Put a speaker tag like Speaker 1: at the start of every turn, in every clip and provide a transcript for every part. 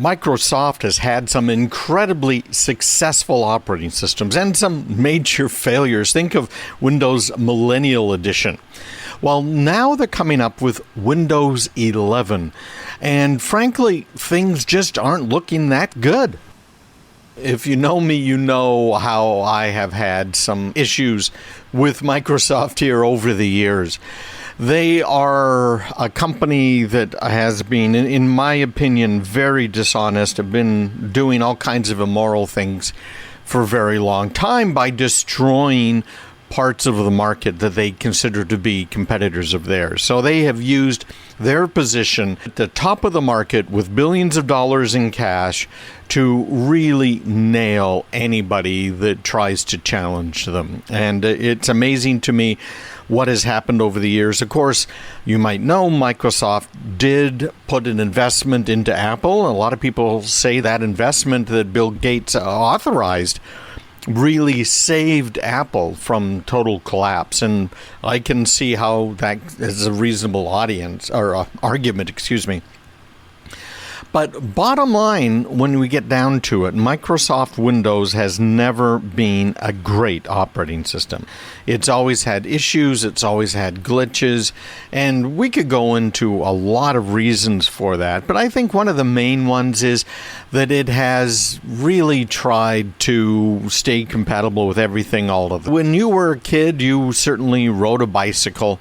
Speaker 1: Microsoft has had some incredibly successful operating systems and some major failures. Think of Windows Millennial Edition. Well, now they're coming up with Windows 11, and frankly, things just aren't looking that good. If you know me, you know how I have had some issues with Microsoft here over the years. They are a company that has been, in my opinion, very dishonest, have been doing all kinds of immoral things for a very long time by destroying parts of the market that they consider to be competitors of theirs. So they have used their position at the top of the market with billions of dollars in cash to really nail anybody that tries to challenge them. And it's amazing to me what has happened over the years. Of course, you might know Microsoft did put an investment into Apple. A lot of people say that investment that Bill Gates authorized really saved Apple from total collapse, and I can see how that is a reasonable argument. But bottom line, when we get down to it, Microsoft Windows has never been a great operating system. It's always had issues, it's always had glitches, and we could go into a lot of reasons for that. But I think one of the main ones is that it has really tried to stay compatible with everything all of it. When you were a kid, you certainly rode a bicycle.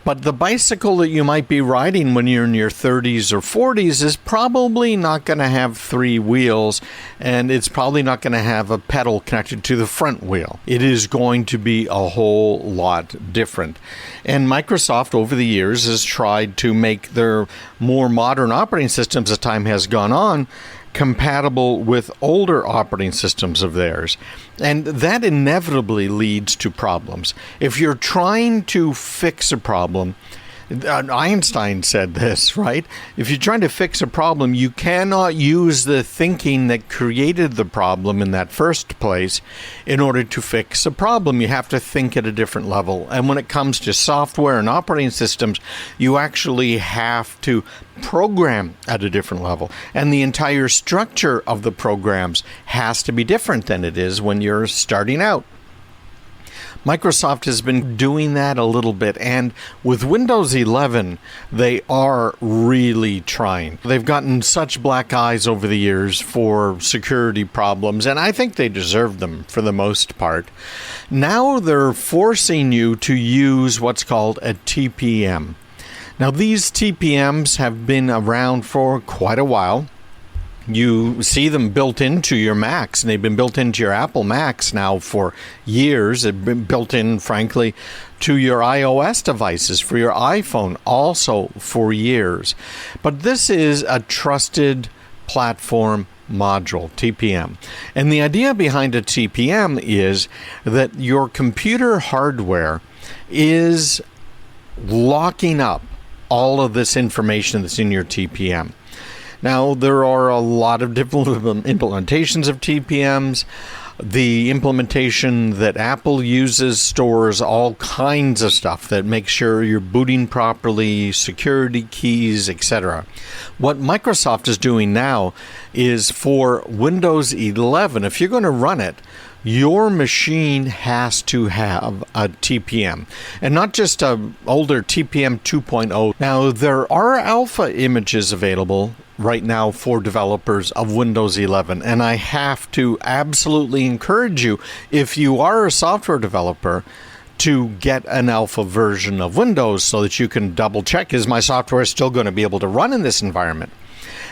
Speaker 1: But the bicycle that you might be riding when you're in your 30s or 40s is probably not going to have three wheels, and it's probably not going to have a pedal connected to the front wheel. It is going to be a whole lot different. And Microsoft over the years has tried to make their more modern operating systems as time has gone on compatible with older operating systems of theirs. And that inevitably leads to problems. If you're trying to fix a problem, Einstein said this, right? If you're trying to fix a problem, you cannot use the thinking that created the problem in that first place in order to fix a problem. You have to think at a different level. And when it comes to software and operating systems, you actually have to program at a different level. And the entire structure of the programs has to be different than it is when you're starting out. Microsoft has been doing that a little bit, and with Windows 11, they are really trying. They've gotten such black eyes over the years for security problems, and I think they deserve them for the most part. Now they're forcing you to use what's called a TPM. Now, these TPMs have been around for quite a while. You see them built into your Macs, and they've been built into your Apple Macs now for years. They've been built in, frankly, to your iOS devices, for your iPhone, also for years. But this is a trusted platform module, TPM. And the idea behind a TPM is that your computer hardware is locking up all of this information that's in your TPM. Now, there are a lot of different implementations of TPMs. The implementation that Apple uses stores all kinds of stuff that makes sure you're booting properly, security keys, etc. What Microsoft is doing now is for Windows 11, if you're going to run it, your machine has to have a TPM, and not just an older TPM 2.0. Now, there are alpha images available right now for developers of Windows 11, and I have to absolutely encourage you, if you are a software developer, to get an alpha version of Windows so that you can double check, is my software still going to be able to run in this environment?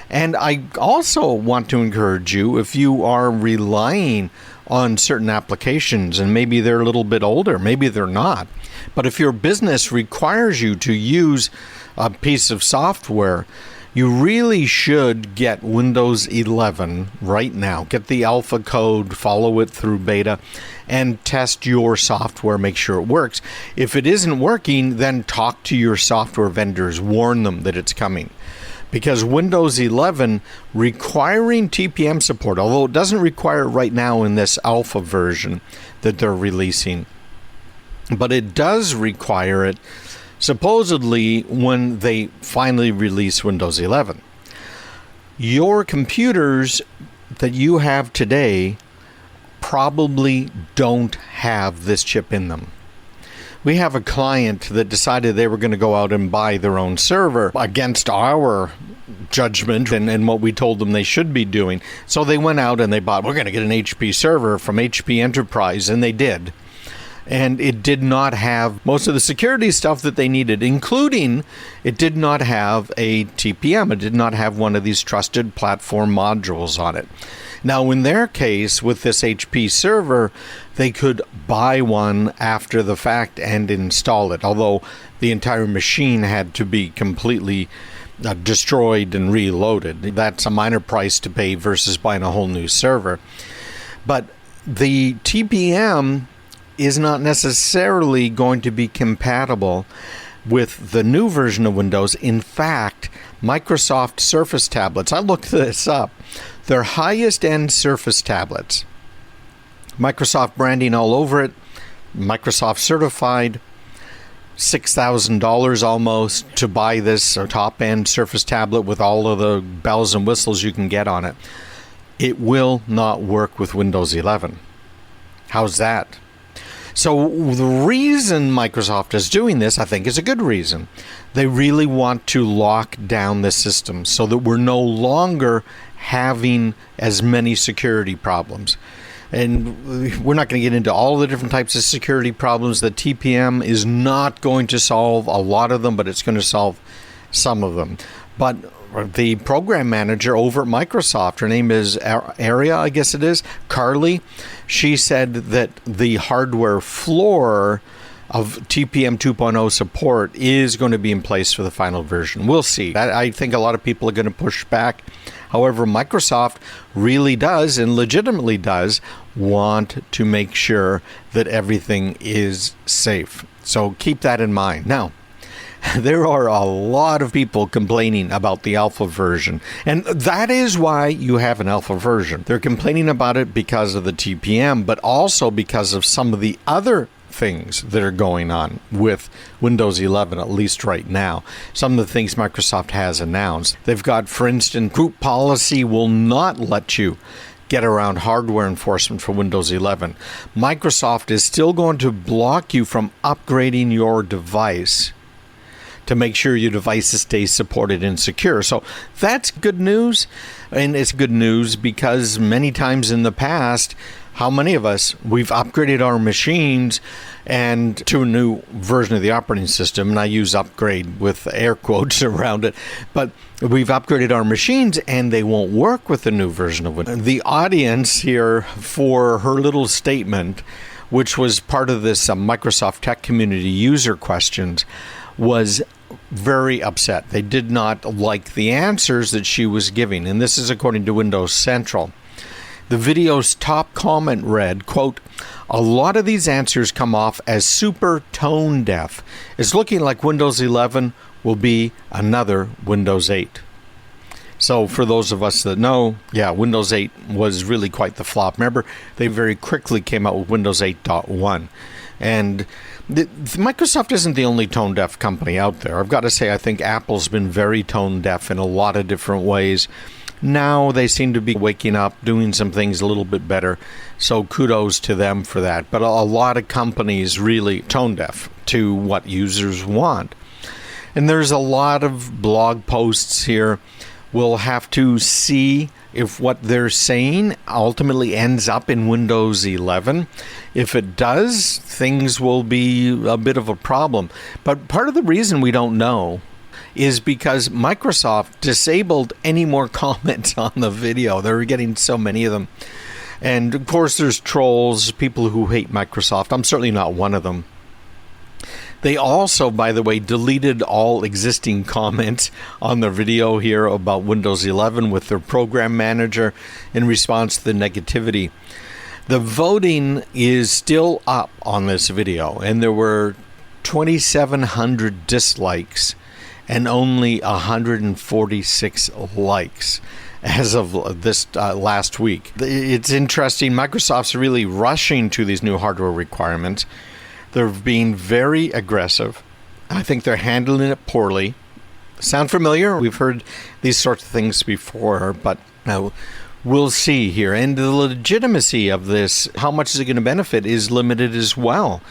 Speaker 1: And I also want to encourage you, if you are relying on certain applications, and maybe they're a little bit older, maybe they're not, but if your business requires you to use a piece of software, you really should get Windows 11 right now. Get the alpha code, follow it through beta, and test your software, make sure it works. If it isn't working, then talk to your software vendors, warn them that it's coming. Because Windows 11 requiring TPM support, although it doesn't require it right now in this alpha version that they're releasing, but it does require it supposedly when they finally release Windows 11. Your computers that you have today probably don't have this chip in them. We have a client that decided they were going to go out and buy their own server against our judgment and what we told them they should be doing. So they went out and they bought, we're going to get an HP server from HP Enterprise, and they did. And it did not have most of the security stuff that they needed, including it did not have a TPM. It did not have one of these trusted platform modules on it. Now, in their case, with this HP server, they could buy one after the fact and install it, although the entire machine had to be completely destroyed and reloaded. That's a minor price to pay versus buying a whole new server. But the TPM is not necessarily going to be compatible with the new version of Windows. In fact, Microsoft Surface tablets, I looked this up, their highest end Surface tablets, Microsoft branding all over it, Microsoft certified, $6,000 almost to buy this top end Surface tablet with all of the bells and whistles you can get on it. It will not work with Windows 11. How's that? So the reason Microsoft is doing this, I think, is a good reason. They really want to lock down the system so that we're no longer having as many security problems. And we're not going to get into all the different types of security problems. The TPM is not going to solve a lot of them, but it's going to solve some of them. But the program manager over at Microsoft, her name is Aria, I guess it is, Carly, she said that the hardware floor of TPM 2.0 support is going to be in place for the final version. We'll see. I think a lot of people are going to push back. However, Microsoft really does, and legitimately does, want to make sure that everything is safe. So keep that in mind. Now, there are a lot of people complaining about the alpha version, and that is why you have an alpha version. They're complaining about it because of the TPM, but also because of some of the other things that are going on with Windows 11, at least right now. Some of the things Microsoft has announced. They've got, for instance, group policy will not let you get around hardware enforcement for Windows 11. Microsoft is still going to block you from upgrading your device to make sure your devices stay supported and secure. So that's good news. And it's good news because many times in the past, how many of us, we've upgraded our machines and to a new version of the operating system, and I use upgrade with air quotes around it, but we've upgraded our machines and they won't work with the new version of Windows. The audience here for her little statement, which was part of this Microsoft Tech Community user questions, was very upset. They did not like the answers that she was giving, and this is according to Windows Central. The video's top comment read, quote, "A lot of these answers come off as super tone deaf. It's looking like Windows 11 will be another Windows 8. So for those of us that know, yeah, Windows 8 was really quite the flop. Remember, they very quickly came out with Windows 8.1. And Microsoft isn't the only tone-deaf company out there. I've got to say, I think Apple's been very tone-deaf in a lot of different ways. Now they seem to be waking up, doing some things a little bit better. So kudos to them for that. But a lot of companies really tone-deaf to what users want. And there's a lot of blog posts here. We'll have to see if what they're saying ultimately ends up in Windows 11. If it does, things will be a bit of a problem. But part of the reason we don't know is because Microsoft disabled any more comments on the video. They're getting so many of them. And of course, there's trolls, people who hate Microsoft. I'm certainly not one of them. They also, by the way, deleted all existing comments on their video here about Windows 11 with their program manager in response to the negativity. The voting is still up on this video, and there were 2,700 dislikes and only 146 likes as of this last week. It's interesting. Microsoft's really rushing to these new hardware requirements. They're being very aggressive. I think they're handling it poorly. Sound familiar? We've heard these sorts of things before, but we'll see here. And the legitimacy of this, how much is it going to benefit, is limited as well.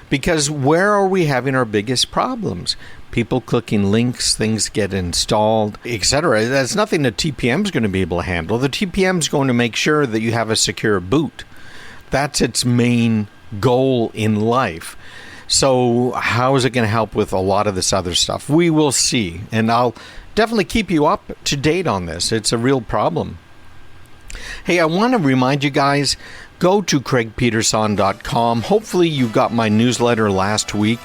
Speaker 1: Because where are we having our biggest problems? People clicking links, things get installed, etc. That's nothing the TPM is going to be able to handle. The TPM is going to make sure that you have a secure boot. That's its main goal in life. So how is it going to help with a lot of this other stuff? We will see. And I'll definitely keep you up to date on this. It's a real problem. Hey, I want to remind you guys, go to craigpeterson.com. Hopefully you got my newsletter last week.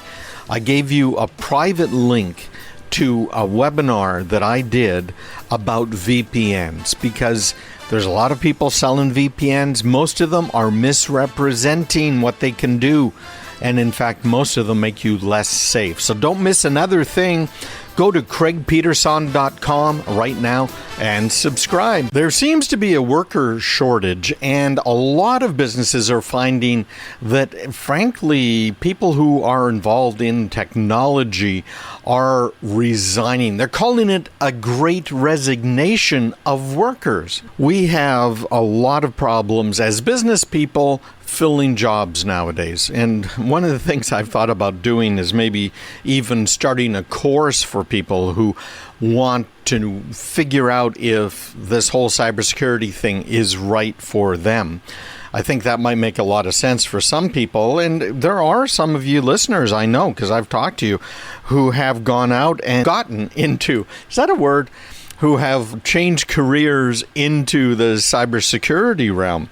Speaker 1: I gave you a private link to a webinar that I did about VPNs, because there's a lot of people selling VPNs. Most of them are misrepresenting what they can do. And in fact, most of them make you less safe. So don't miss another thing. Go to craigpeterson.com right now and subscribe. There seems to be a worker shortage, and a lot of businesses are finding that, frankly, people who are involved in technology are resigning. They're calling it a great resignation of workers. We have a lot of problems as business people filling jobs nowadays. And one of the things I've thought about doing is maybe even starting a course for people who want to figure out if this whole cybersecurity thing is right for them. I think that might make a lot of sense for some people. And there are some of you listeners, I know, because I've talked to you, who have gone out and gotten into, is that a word? Who have changed careers into the cybersecurity realm.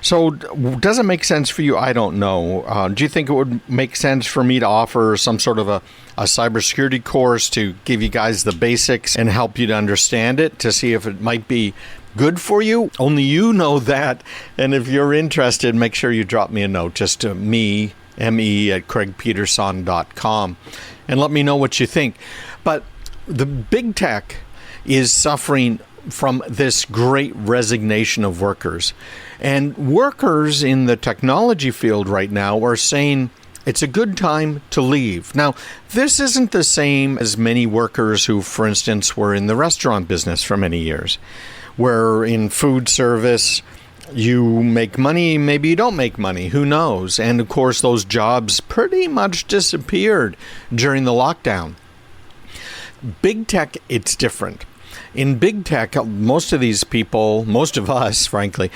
Speaker 1: So does it make sense for you? I don't know. Do you think it would make sense for me to offer some sort of a cybersecurity course to give you guys the basics and help you to understand it, to see if it might be good for you? Only you know that. And if you're interested, make sure you drop me a note, just to me, at craigpeterson.com, and let me know what you think. But the big tech is suffering from this great resignation of workers. And workers in the technology field right now are saying it's a good time to leave. Now, this isn't the same as many workers who, for instance, were in the restaurant business for many years, where in food service, you make money, maybe you don't make money, who knows? And of course, those jobs pretty much disappeared during the lockdown. Big tech, it's different. In big tech, most of these people, most of us, frankly,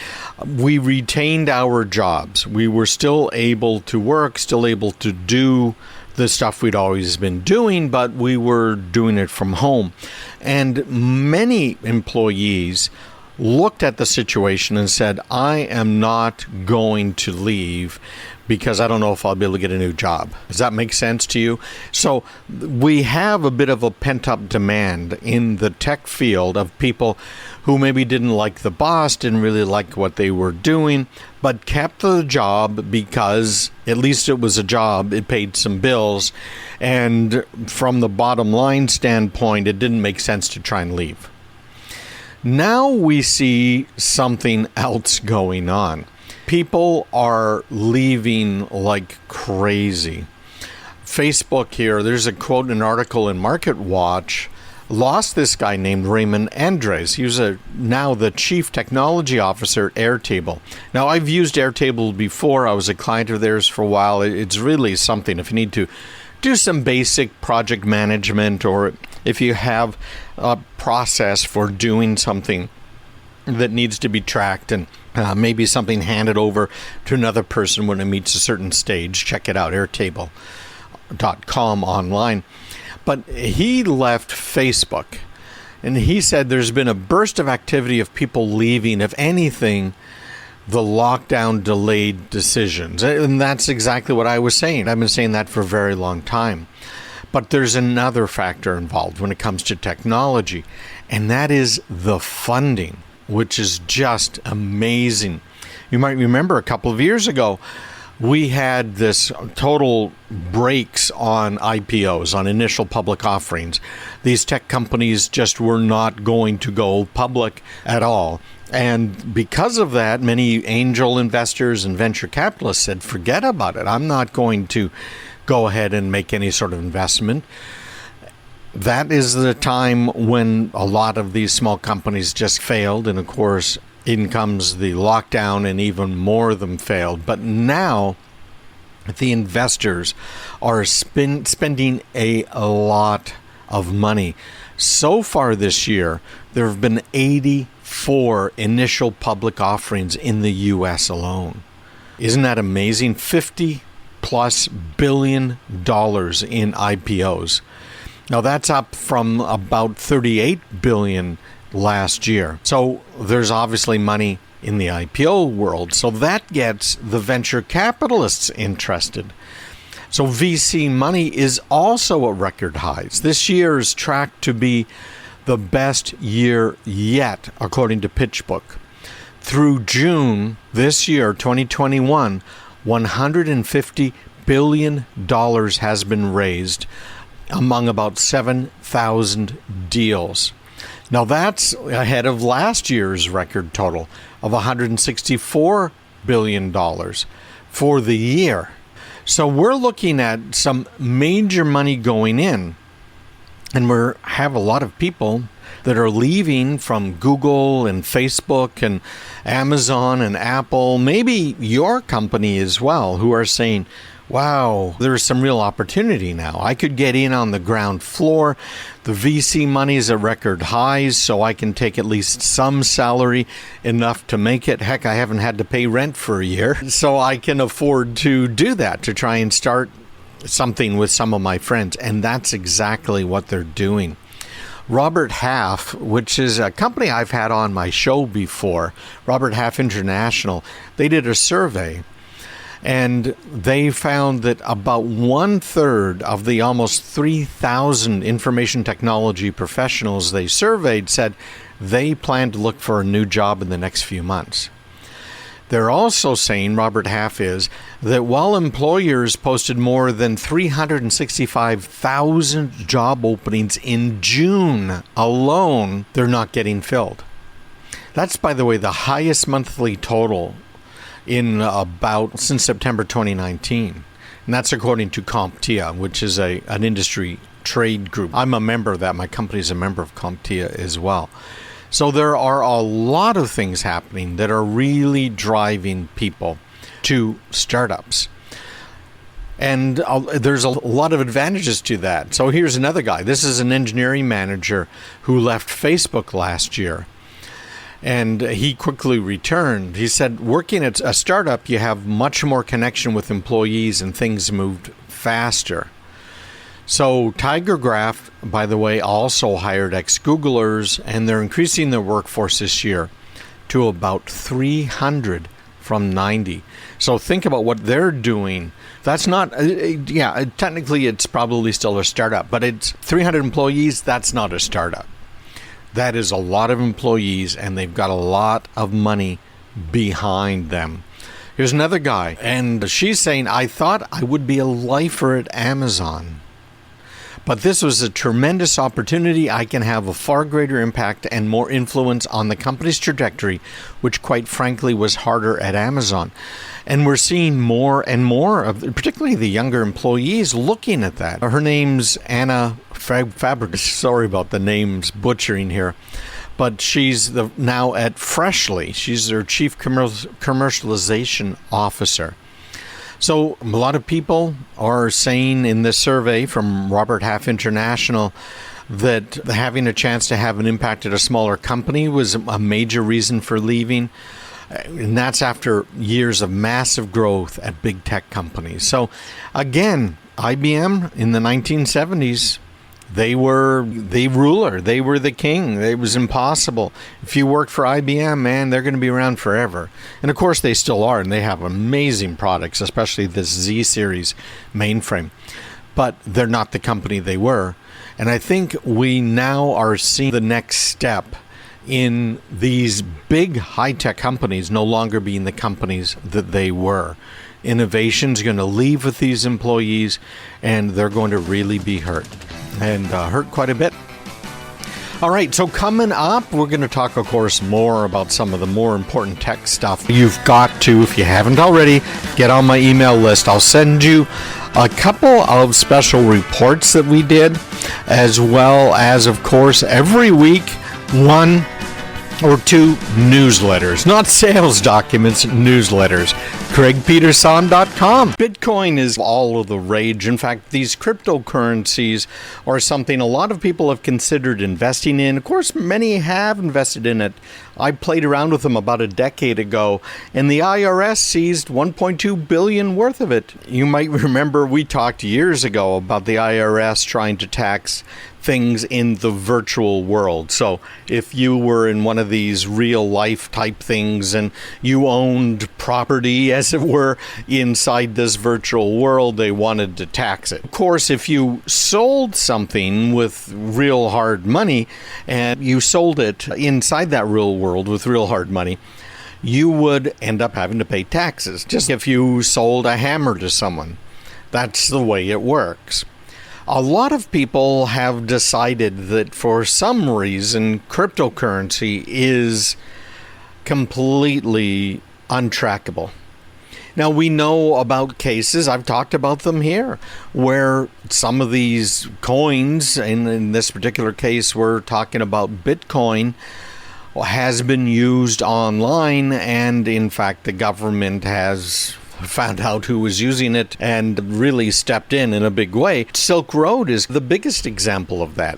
Speaker 1: we retained our jobs. We were still able to work, still able to do the stuff we'd always been doing, but we were doing it from home. And many employees looked at the situation and said, I am not going to leave because I don't know if I'll be able to get a new job. Does that make sense to you? So we have a bit of a pent-up demand in the tech field of people who maybe didn't like the boss, didn't really like what they were doing, but kept the job because at least it was a job, it paid some bills, and from the bottom line standpoint, it didn't make sense to try and leave. Now we see something else going on. People are leaving like crazy. Facebook here, there's a quote in an article in MarketWatch, lost this guy named Raymond Andres. He was now the chief technology officer at Airtable. Now, I've used Airtable before. I was a client of theirs for a while. It's really something. If you need to do some basic project management, or if you have a process for doing something that needs to be tracked and maybe something handed over to another person when it meets a certain stage, check it out, airtable.com online. But he left Facebook, and he said there's been a burst of activity of people leaving. If anything, the lockdown delayed decisions. And that's exactly what I was saying. I've been saying that for a very long time. But there's another factor involved when it comes to technology, and that is the funding, which is just amazing. You might remember a couple of years ago, we had this total brakes on IPOs, on initial public offerings. These tech companies just were not going to go public at all. And because of that, many angel investors and venture capitalists said, forget about it. I'm not going to go ahead and make any sort of investment. That is the time when a lot of these small companies just failed. And of course, in comes the lockdown and even more of them failed. But now the investors are spending a lot of money. So far this year, there have been 84 initial public offerings in the U.S. alone. Isn't that amazing? $50+ billion in IPOs. Now that's up from about $38 billion last year. So there's obviously money in the IPO world. So that gets the venture capitalists interested. So VC money is also at record highs. This year is tracked to be the best year yet, according to PitchBook. Through June this year, 2021, $150 billion has been raised among about 7,000 deals. Now that's ahead of last year's record total of $164 billion for the year. So we're looking at some major money going in, and we have a lot of people that are leaving from Google and Facebook and Amazon and Apple, maybe your company as well, who are saying, wow, there's some real opportunity now. I could get in on the ground floor. The VC money is at record highs, so I can take at least some salary, enough to make it. Heck, I haven't had to pay rent for a year, so I can afford to do that, to try and start something with some of my friends. And that's exactly what they're doing. Robert Half, which is a company I've had on my show before, Robert Half International, they did a survey. And they found that about 1/3 of the almost 3,000 information technology professionals they surveyed said they plan to look for a new job in the next few months. They're also saying, Robert Half is, that while employers posted more than 365,000 job openings in June alone, they're not getting filled. That's, by the way, the highest monthly total in since September 2019. And that's according to CompTIA, which is an industry trade group. I'm a member of that. My company's a member of CompTIA as well. So there are a lot of things happening that are really driving people to startups. And there's a lot of advantages to that. So here's another guy. This is an engineering manager who left Facebook last year. And he quickly returned. He said, working at a startup, you have much more connection with employees and things moved faster. So TigerGraph, by the way, also hired ex-Googlers, and they're increasing their workforce this year to about 300 from 90. So think about what they're doing. That's not, technically it's probably still a startup, but it's 300 employees, that's not a startup. That is a lot of employees, and they've got a lot of money behind them. Here's another guy, and she's saying, I thought I would be a lifer at Amazon, but this was a tremendous opportunity. I can have a far greater impact and more influence on the company's trajectory, which quite frankly was harder at Amazon. And we're seeing more and more of, particularly the younger employees, looking at that. Her name's Anna Fabric. Sorry about the names butchering here. But she's now at Freshly. She's their chief commercialization officer. So a lot of people are saying in this survey from Robert Half International that having a chance to have an impact at a smaller company was a major reason for leaving. And that's after years of massive growth at big tech companies. So again, IBM in the 1970s, they were the ruler. They were the king. It was impossible. If you worked for IBM, man, they're going to be around forever. And of course they still are, and they have amazing products, especially this Z series mainframe. But they're not the company they were. And I think we now are seeing the next step in these big high-tech companies no longer being the companies that they were. Innovation's going to leave with these employees, and they're going to really be hurt, and hurt quite a bit. All right, so coming up, we're going to talk, of course, more about some of the more important tech stuff. You've got to, if you haven't already, get on my email list. I'll send you a couple of special reports that we did as well as, of course, every week, one or two newsletters, not sales documents, newsletters. CraigPeterson.com. Bitcoin is all of the rage. In fact, these cryptocurrencies are something a lot of people have considered investing in. Of course, many have invested in it. I played around with them about a decade ago, and the IRS seized $1.2 billion worth of it. You might remember we talked years ago about the IRS trying to tax things in the virtual world. So if you were in one of these real life type things and you owned property, as it were, inside this virtual world, they wanted to tax it. Of course, if you sold something with real hard money and you sold it inside that real world with real hard money, you would end up having to pay taxes. Just if you sold a hammer to someone. That's the way it works. A lot of people have decided that for some reason, cryptocurrency is completely untrackable. Now, we know about cases, I've talked about them here, where some of these coins, and in this particular case, we're talking about Bitcoin, has been used online, and in fact, the government has found out who was using it and really stepped in a big way. Silk Road is the biggest example of that.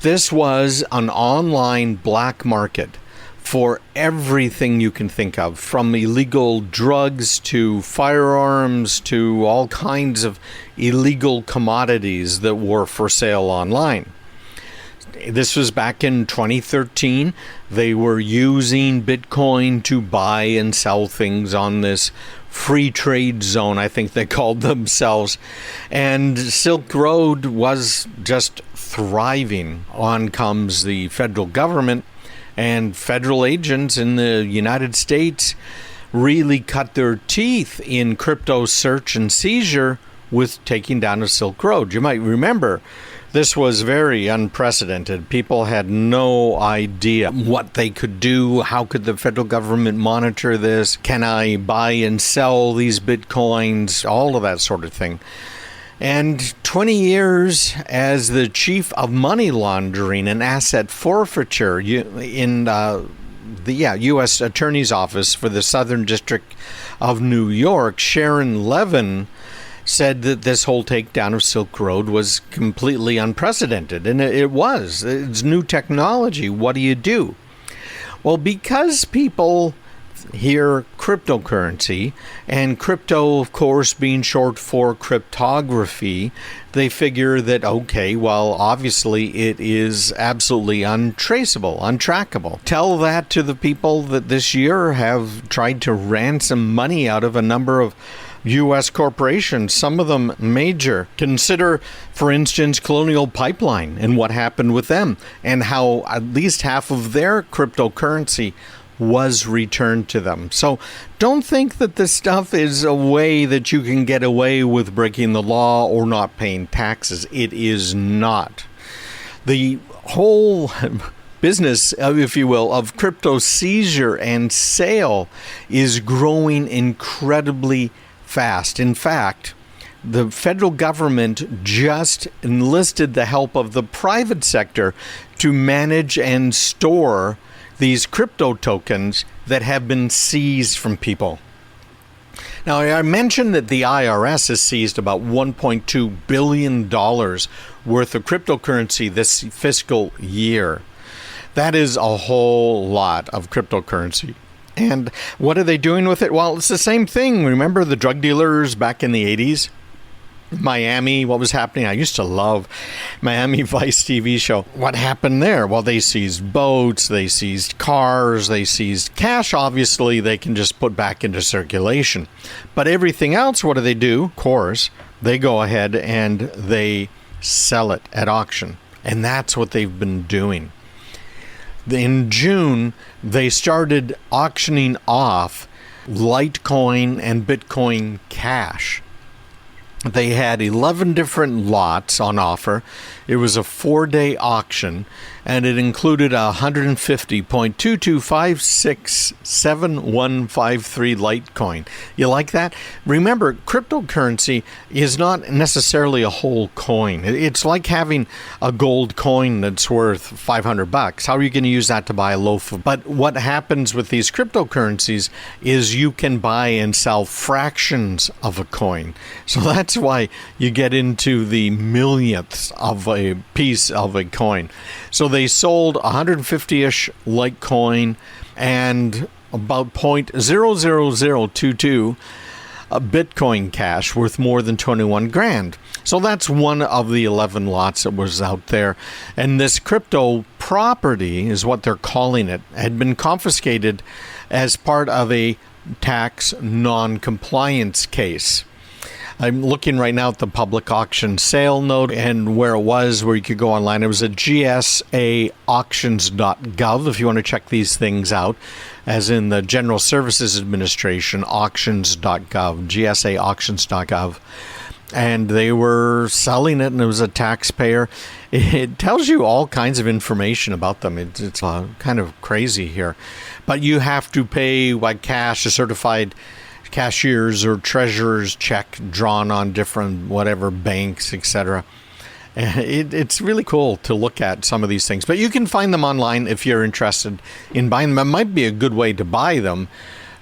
Speaker 1: This was an online black market for everything you can think of, from illegal drugs to firearms to all kinds of illegal commodities that were for sale online. This was back in 2013. They were using Bitcoin to buy and sell things on this free trade zone, I think they called themselves. And Silk Road was just thriving. On comes the federal government, and federal agents in the United States really cut their teeth in crypto search and seizure with taking down a Silk Road. You might remember this was very unprecedented. People had no idea what they could do. How could the federal government monitor this? Can I buy and sell these Bitcoins? All of that sort of thing. And 20 years as the chief of money laundering and asset forfeiture in the U.S. Attorney's Office for the Southern District of New York, Sharon Levin said that this whole takedown of Silk Road was completely unprecedented. And it was. It's new technology. What do you do? Well, because people hear cryptocurrency, and crypto, of course, being short for cryptography, they figure that, okay, well, obviously it is absolutely untraceable, untrackable. Tell that to the people that this year have tried to ransom money out of a number of U.S. corporations, some of them major. Consider, for instance, Colonial Pipeline and what happened with them, and how at least half of their cryptocurrency was returned to them. So don't think that this stuff is a way that you can get away with breaking the law or not paying taxes. It is not. The whole business, if you will, of crypto seizure and sale is growing incredibly fast. In fact, the federal government just enlisted the help of the private sector to manage and store these crypto tokens that have been seized from people. Now, I mentioned that the IRS has seized about $1.2 billion worth of cryptocurrency this fiscal year. That is a whole lot of cryptocurrency. And what are they doing with it? Well, it's the same thing. Remember the drug dealers back in the 80s? Miami, what was happening? I used to love Miami Vice TV show. What happened there? Well, they seized boats, they seized cars, they seized cash. Obviously, they can just put back into circulation. But everything else, what do? Of course, they go ahead and they sell it at auction. And that's what they've been doing. In June, they started auctioning off Litecoin and Bitcoin Cash. They had 11 different lots on offer. It was a 4-day auction, and it included a 150.22567153 Litecoin. You like that? Remember, cryptocurrency is not necessarily a whole coin. It's like having a gold coin that's worth $500. How are you going to use that to buy a loaf of? But what happens with these cryptocurrencies is you can buy and sell fractions of a coin. So that's why you get into the millionths of a piece of a coin. So they sold 150-ish Litecoin and about 0.00022 Bitcoin Cash worth more than 21 grand. So that's one of the 11 lots that was out there. And this crypto property, is what they're calling it, had been confiscated as part of a tax non-compliance case. I'm looking right now at the public auction sale note and where it was, where you could go online. It was at gsaauctions.gov if you want to check these things out, as in the General Services Administration, auctions.gov, gsaauctions.gov. And they were selling it, and it was a taxpayer. It tells you all kinds of information about them. It's kind of crazy here. But you have to pay like cash, a certified cashier's or treasurer's check drawn on different whatever banks, etc. It's really cool to look at some of these things. But you can find them online if you're interested in buying them. It might be a good way to buy them,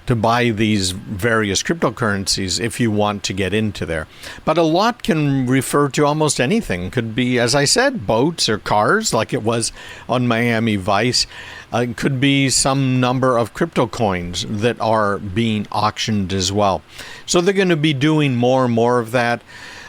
Speaker 1: to buy these various cryptocurrencies if you want to get into there. But a lot can refer to almost anything. Could be, as I said, boats or cars, like it was on Miami Vice. It could be some number of crypto coins that are being auctioned as well. So they're going to be doing more and more of that.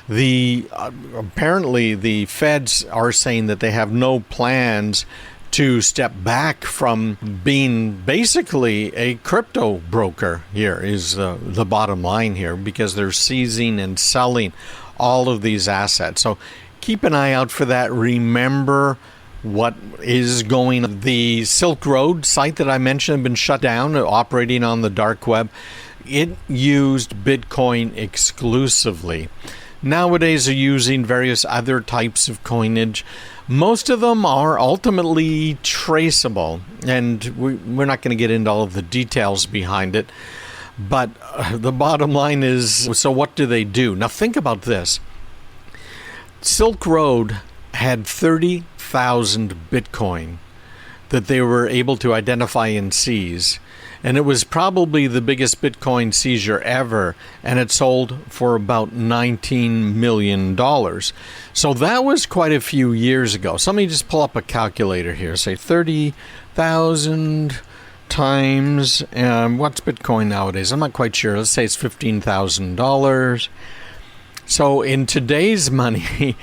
Speaker 1: Apparently the feds are saying that they have no plans to step back from being basically a crypto broker. Here is the bottom line here, because they're seizing and selling all of these assets. So keep an eye out for that. Remember what is going on. The Silk Road site that I mentioned had been shut down, operating on the dark web. It used Bitcoin exclusively. Nowadays, they're using various other types of coinage. Most of them are ultimately traceable, and we're not going to get into all of the details behind it. But the bottom line is, so what do they do? Now think about this. Silk Road had 30,000 Bitcoin that they were able to identify and seize. And it was probably the biggest Bitcoin seizure ever, and it sold for about $19 million. So that was quite a few years ago. So let me just pull up a calculator here. Say 30,000 times, what's Bitcoin nowadays? I'm not quite sure. Let's say it's $15,000. So in today's money,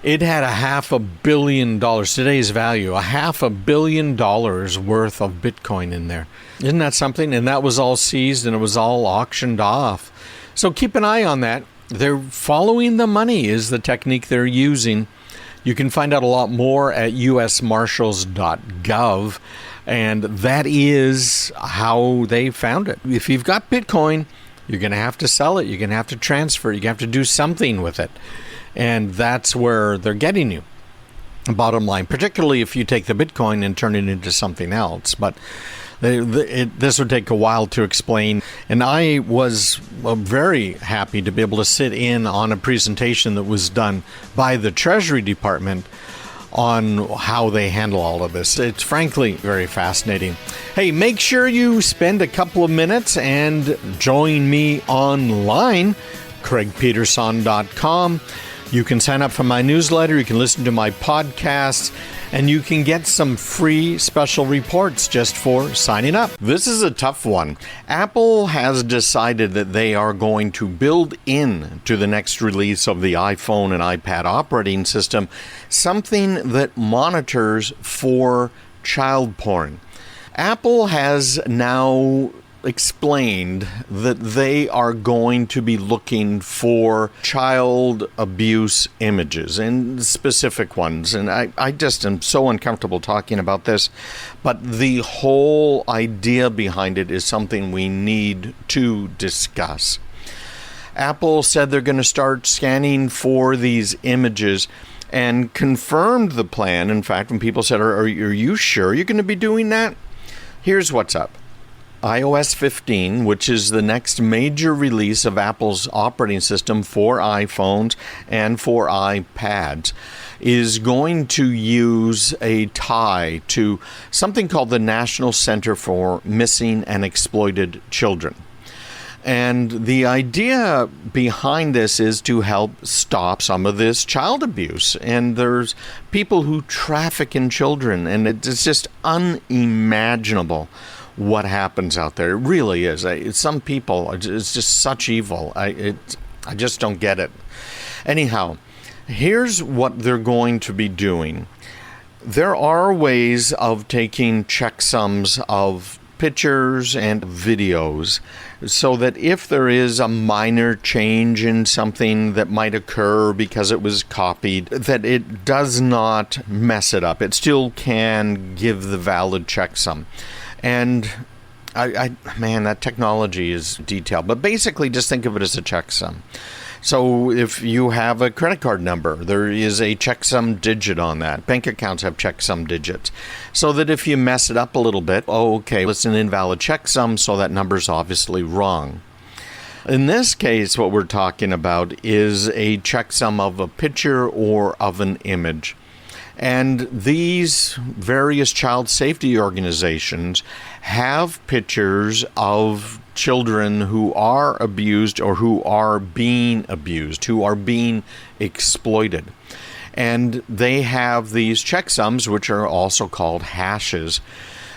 Speaker 1: it had $500 million, today's value, $500 million worth of Bitcoin in there. Isn't that something? And that was all seized and it was all auctioned off. So keep an eye on that. They're following the money is the technique they're using. You can find out a lot more at usmarshals.gov, and that is how they found it. If you've got Bitcoin, you're going to have to sell it. You're going to have to transfer it. You're going to have to do something with it. And that's where they're getting you. Bottom line, particularly if you take the Bitcoin and turn it into something else. But this would take a while to explain. And I was very happy to be able to sit in on a presentation that was done by the Treasury Department on how they handle all of this. It's frankly very fascinating. Hey, make sure you spend a couple of minutes and join me online, craigpeterson.com. You can sign up for my newsletter, you can listen to my podcasts, and you can get some free special reports just for signing up. This is a tough one. Apple has decided that they are going to build in to the next release of the iPhone and iPad operating system something that monitors for child porn. Apple has now explained that they are going to be looking for child abuse images, and specific ones. And I just am so uncomfortable talking about this, but the whole idea behind it is something we need to discuss. Apple said they're going to start scanning for these images, and confirmed the plan. In fact, when people said, are you sure you're going to be doing that? Here's what's up. iOS 15, which is the next major release of Apple's operating system for iPhones and for iPads, is going to use a tie to something called the National Center for Missing and Exploited Children. And the idea behind this is to help stop some of this child abuse. And there's people who traffic in children, and it's just unimaginable what happens out there. It really is. Some people, it's just such evil. I just don't get it. Anyhow, here's what they're going to be doing. There are ways of taking checksums of pictures and videos so that if there is a minor change in something that might occur because it was copied, that it does not mess it up. It still can give the valid checksum. And man, that technology is detailed. But basically, just think of it as a checksum. So if you have a credit card number, there is a checksum digit on that. Bank accounts have checksum digits. So that if you mess it up a little bit, it's an invalid checksum, so that number's obviously wrong. In this case, what we're talking about is a checksum of a picture or of an image. And these various child safety organizations have pictures of children who are abused or who are being abused, who are being exploited. And they have these checksums, which are also called hashes,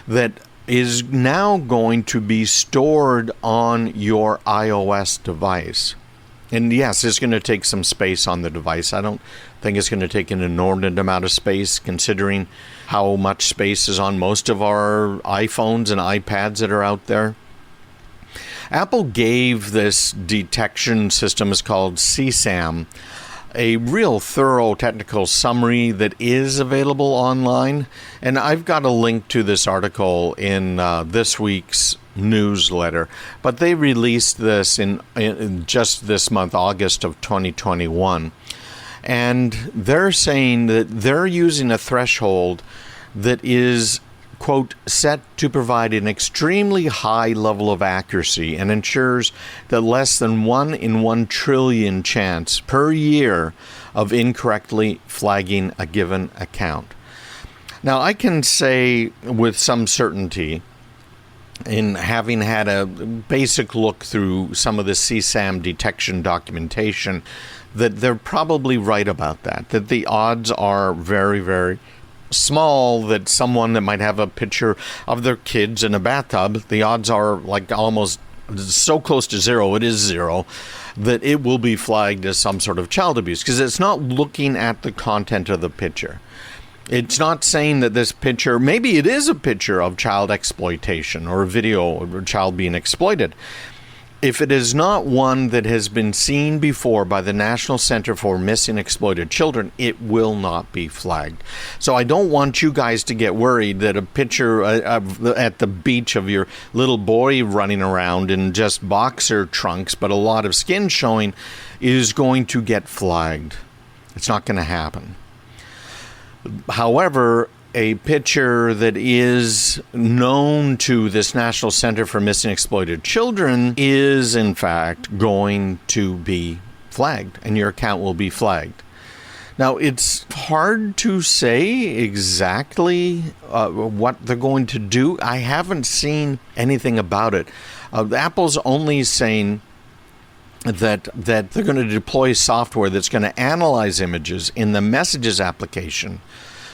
Speaker 1: that is now going to be stored on your iOS device. And yes, it's going to take some space on the device. I don't think it's going to take an inordinate amount of space, considering how much space is on most of our iPhones and iPads that are out there. Apple gave this detection system, it's called CSAM, a real thorough technical summary that is available online. And I've got a link to this article in this week's newsletter. But they released this in just this month, August of 2021. And they're saying that they're using a threshold that is, quote, set to provide an extremely high level of accuracy and ensures that less than 1 in 1 trillion chance per year of incorrectly flagging a given account. Now, I can say with some certainty, in having had a basic look through some of the CSAM detection documentation, that they're probably right about that the odds are very, very small that someone that might have a picture of their kids in a bathtub, the odds are like almost so close to zero, it is zero, that it will be flagged as some sort of child abuse, because it's not looking at the content of the picture. It's not saying that this picture, maybe it is a picture of child exploitation or a video of a child being exploited. If it is not one that has been seen before by the National Center for Missing and Exploited Children, it will not be flagged. So I don't want you guys to get worried that a picture at the beach of your little boy running around in just boxer trunks, but a lot of skin showing, is going to get flagged. It's not going to happen. However, a picture that is known to this National Center for Missing and Exploited Children is, in fact, going to be flagged, and your account will be flagged. Now, it's hard to say exactly what they're going to do. I haven't seen anything about it. Apple's only saying that they're going to deploy software that's going to analyze images in the Messages application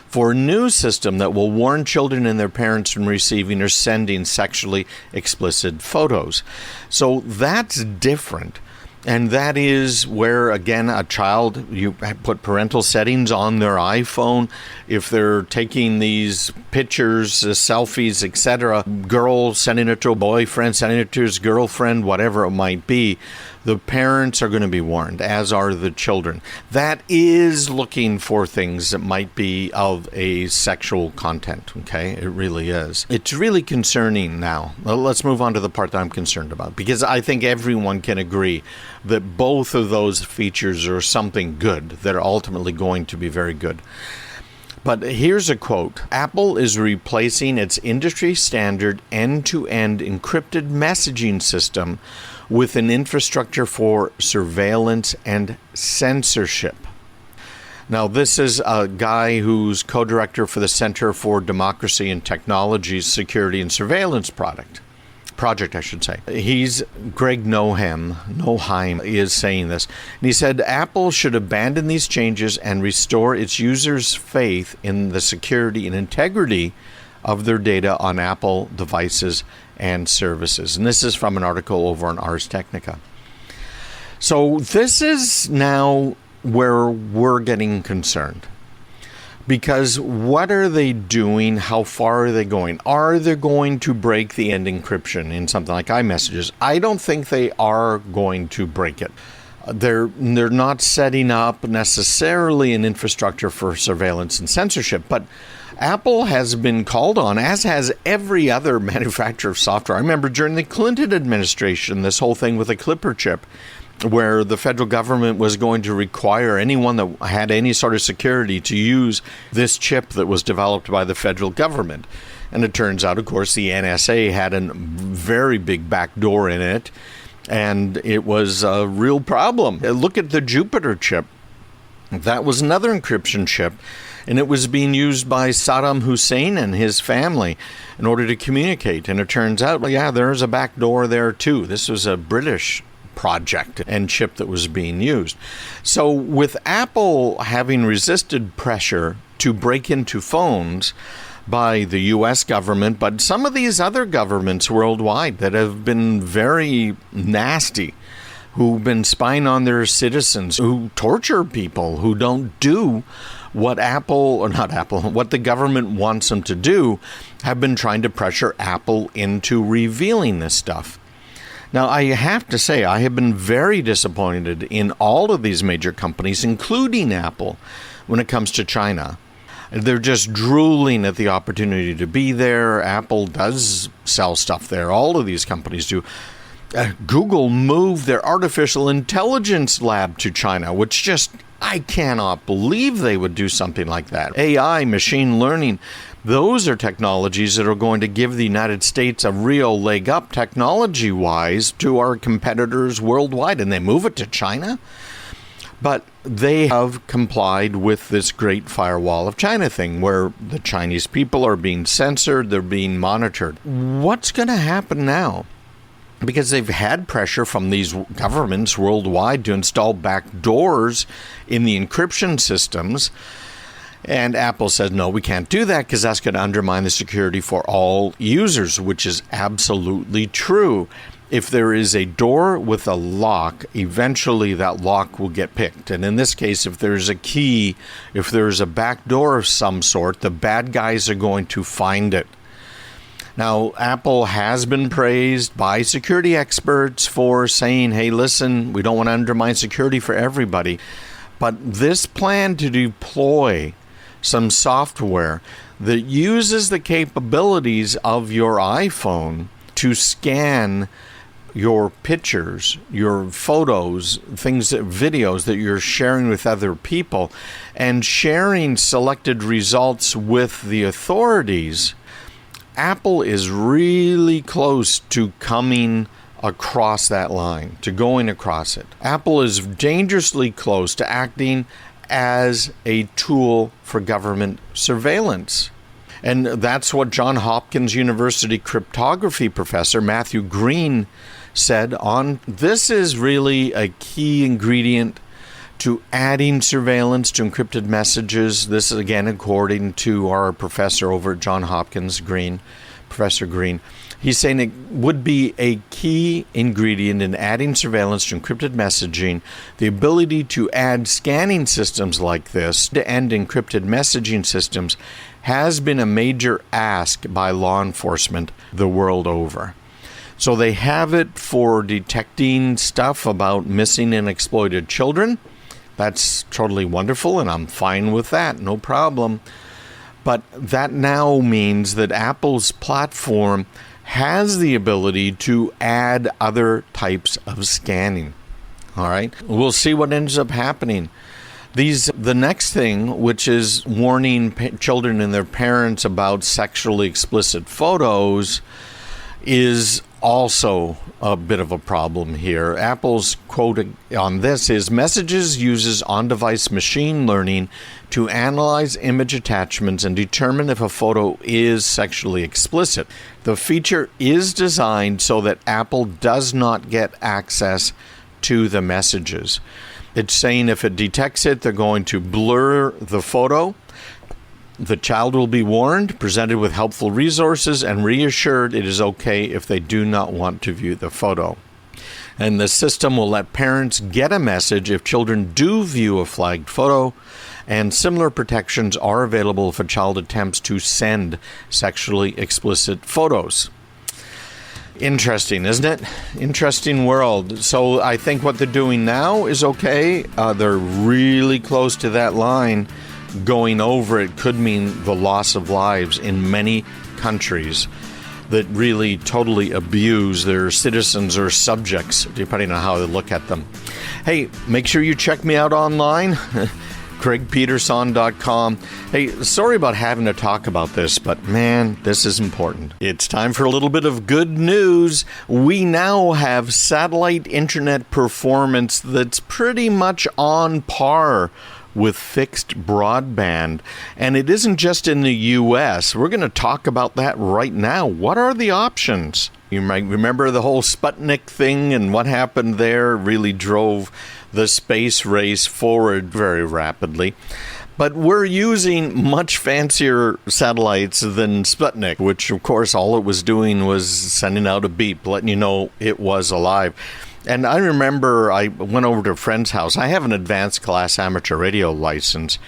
Speaker 1: for a new system that will warn children and their parents from receiving or sending sexually explicit photos. So that's different. And that is where, again, a child, you put parental settings on their iPhone. If they're taking these pictures, selfies, etc., girl sending it to a boyfriend, sending it to his girlfriend, whatever it might be, the parents are going to be warned, as are the children. That is looking for things that might be of a sexual content, okay? It really is. It's really concerning now. Let's move on to the part that I'm concerned about, because I think everyone can agree that both of those features are something good, that are ultimately going to be very good. But here's a quote. Apple is replacing its industry standard end-to-end encrypted messaging system with an infrastructure for surveillance and censorship. Now, this is a guy who's co-director for the Center for Democracy and Technology's Security and Surveillance Project, I should say. He's Greg Noheim is saying this. And he said, Apple should abandon these changes and restore its users' faith in the security and integrity of their data on Apple devices and services. And this is from an article over on Ars Technica. So this is now where we're getting concerned. Because what are they doing? How far are they going? Are they going to break the end encryption in something like iMessages? I don't think they are going to break it. They're not setting up necessarily an infrastructure for surveillance and censorship, but Apple has been called on, as has every other manufacturer of software. I remember during the Clinton administration, this whole thing with the Clipper chip, where the federal government was going to require anyone that had any sort of security to use this chip that was developed by the federal government. And it turns out, of course, the NSA had a very big backdoor in it, and it was a real problem. Look at the Jupiter chip. That was another encryption chip, and it was being used by Saddam Hussein and his family in order to communicate. And it turns out, well, yeah, there's a backdoor there too. This was a British project and chip that was being used. So with Apple having resisted pressure to break into phones by the U.S. government, but some of these other governments worldwide that have been very nasty, who've been spying on their citizens, who torture people, who don't do what what the government wants them to do, have been trying to pressure Apple into revealing this stuff. Now, I have to say, I have been very disappointed in all of these major companies, including Apple, when it comes to China. They're just drooling at the opportunity to be there. Apple does sell stuff there. All of these companies do. Google moved their artificial intelligence lab to China, which I cannot believe they would do something like that. AI, machine learning, those are technologies that are going to give the United States a real leg up technology-wise to our competitors worldwide, and they move it to China? But they have complied with this Great Firewall of China thing, where the Chinese people are being censored, they're being monitored. What's going to happen now? Because they've had pressure from these governments worldwide to install backdoors in the encryption systems. And Apple says, no, we can't do that because that's going to undermine the security for all users, which is absolutely true. If there is a door with a lock, eventually that lock will get picked. And in this case, if there's a key, if there's a back door of some sort, the bad guys are going to find it. Now, Apple has been praised by security experts for saying, hey, listen, we don't want to undermine security for everybody. But this plan to deploy some software that uses the capabilities of your iPhone to scan your pictures, your photos, videos that you're sharing with other people, and sharing selected results with the authorities, Apple is really close to coming across that line, to going across it. Apple is dangerously close to acting as a tool for government surveillance. And that's what Johns Hopkins University cryptography professor Matthew Green said on this is really a key ingredient to adding surveillance to encrypted messages. This is again according to our professor over at Johns Hopkins, Professor Green. He's saying it would be a key ingredient in adding surveillance to encrypted messaging. The ability to add scanning systems like this to end encrypted messaging systems has been a major ask by law enforcement the world over. So they have it for detecting stuff about missing and exploited children. That's totally wonderful, and I'm fine with that, no problem. But that now means that Apple's platform has the ability to add other types of scanning. All right. We'll see what ends up happening. The next thing, which is warning children and their parents about sexually explicit photos, is also a bit of a problem here. Apple's quote on this is, "Messages uses on-device machine learning to analyze image attachments and determine if a photo is sexually explicit. The feature is designed so that Apple does not get access to the messages." It's saying if it detects it, they're going to blur the photo. The child will be warned, presented with helpful resources, and reassured it is okay if they do not want to view the photo. And the system will let parents get a message if children do view a flagged photo, and similar protections are available if a child attempts to send sexually explicit photos. Interesting, isn't it? Interesting world. So I think what they're doing now is okay. They're really close to that line. Going over it could mean the loss of lives in many countries that really totally abuse their citizens or subjects, depending on how they look at them. Hey, make sure you check me out online. CraigPeterson.com. Hey, sorry about having to talk about this, but man, this is important. It's time for a little bit of good news. We now have satellite internet performance that's pretty much on par with fixed broadband. And it isn't just in the U.S. We're going to talk about that right now. What are the options? You might remember the whole Sputnik thing and what happened there really drove the space race forward very rapidly. But we're using much fancier satellites than Sputnik, which, of course, all it was doing was sending out a beep, letting you know it was alive. And I remember I went over to a friend's house. I have an advanced class amateur radio license.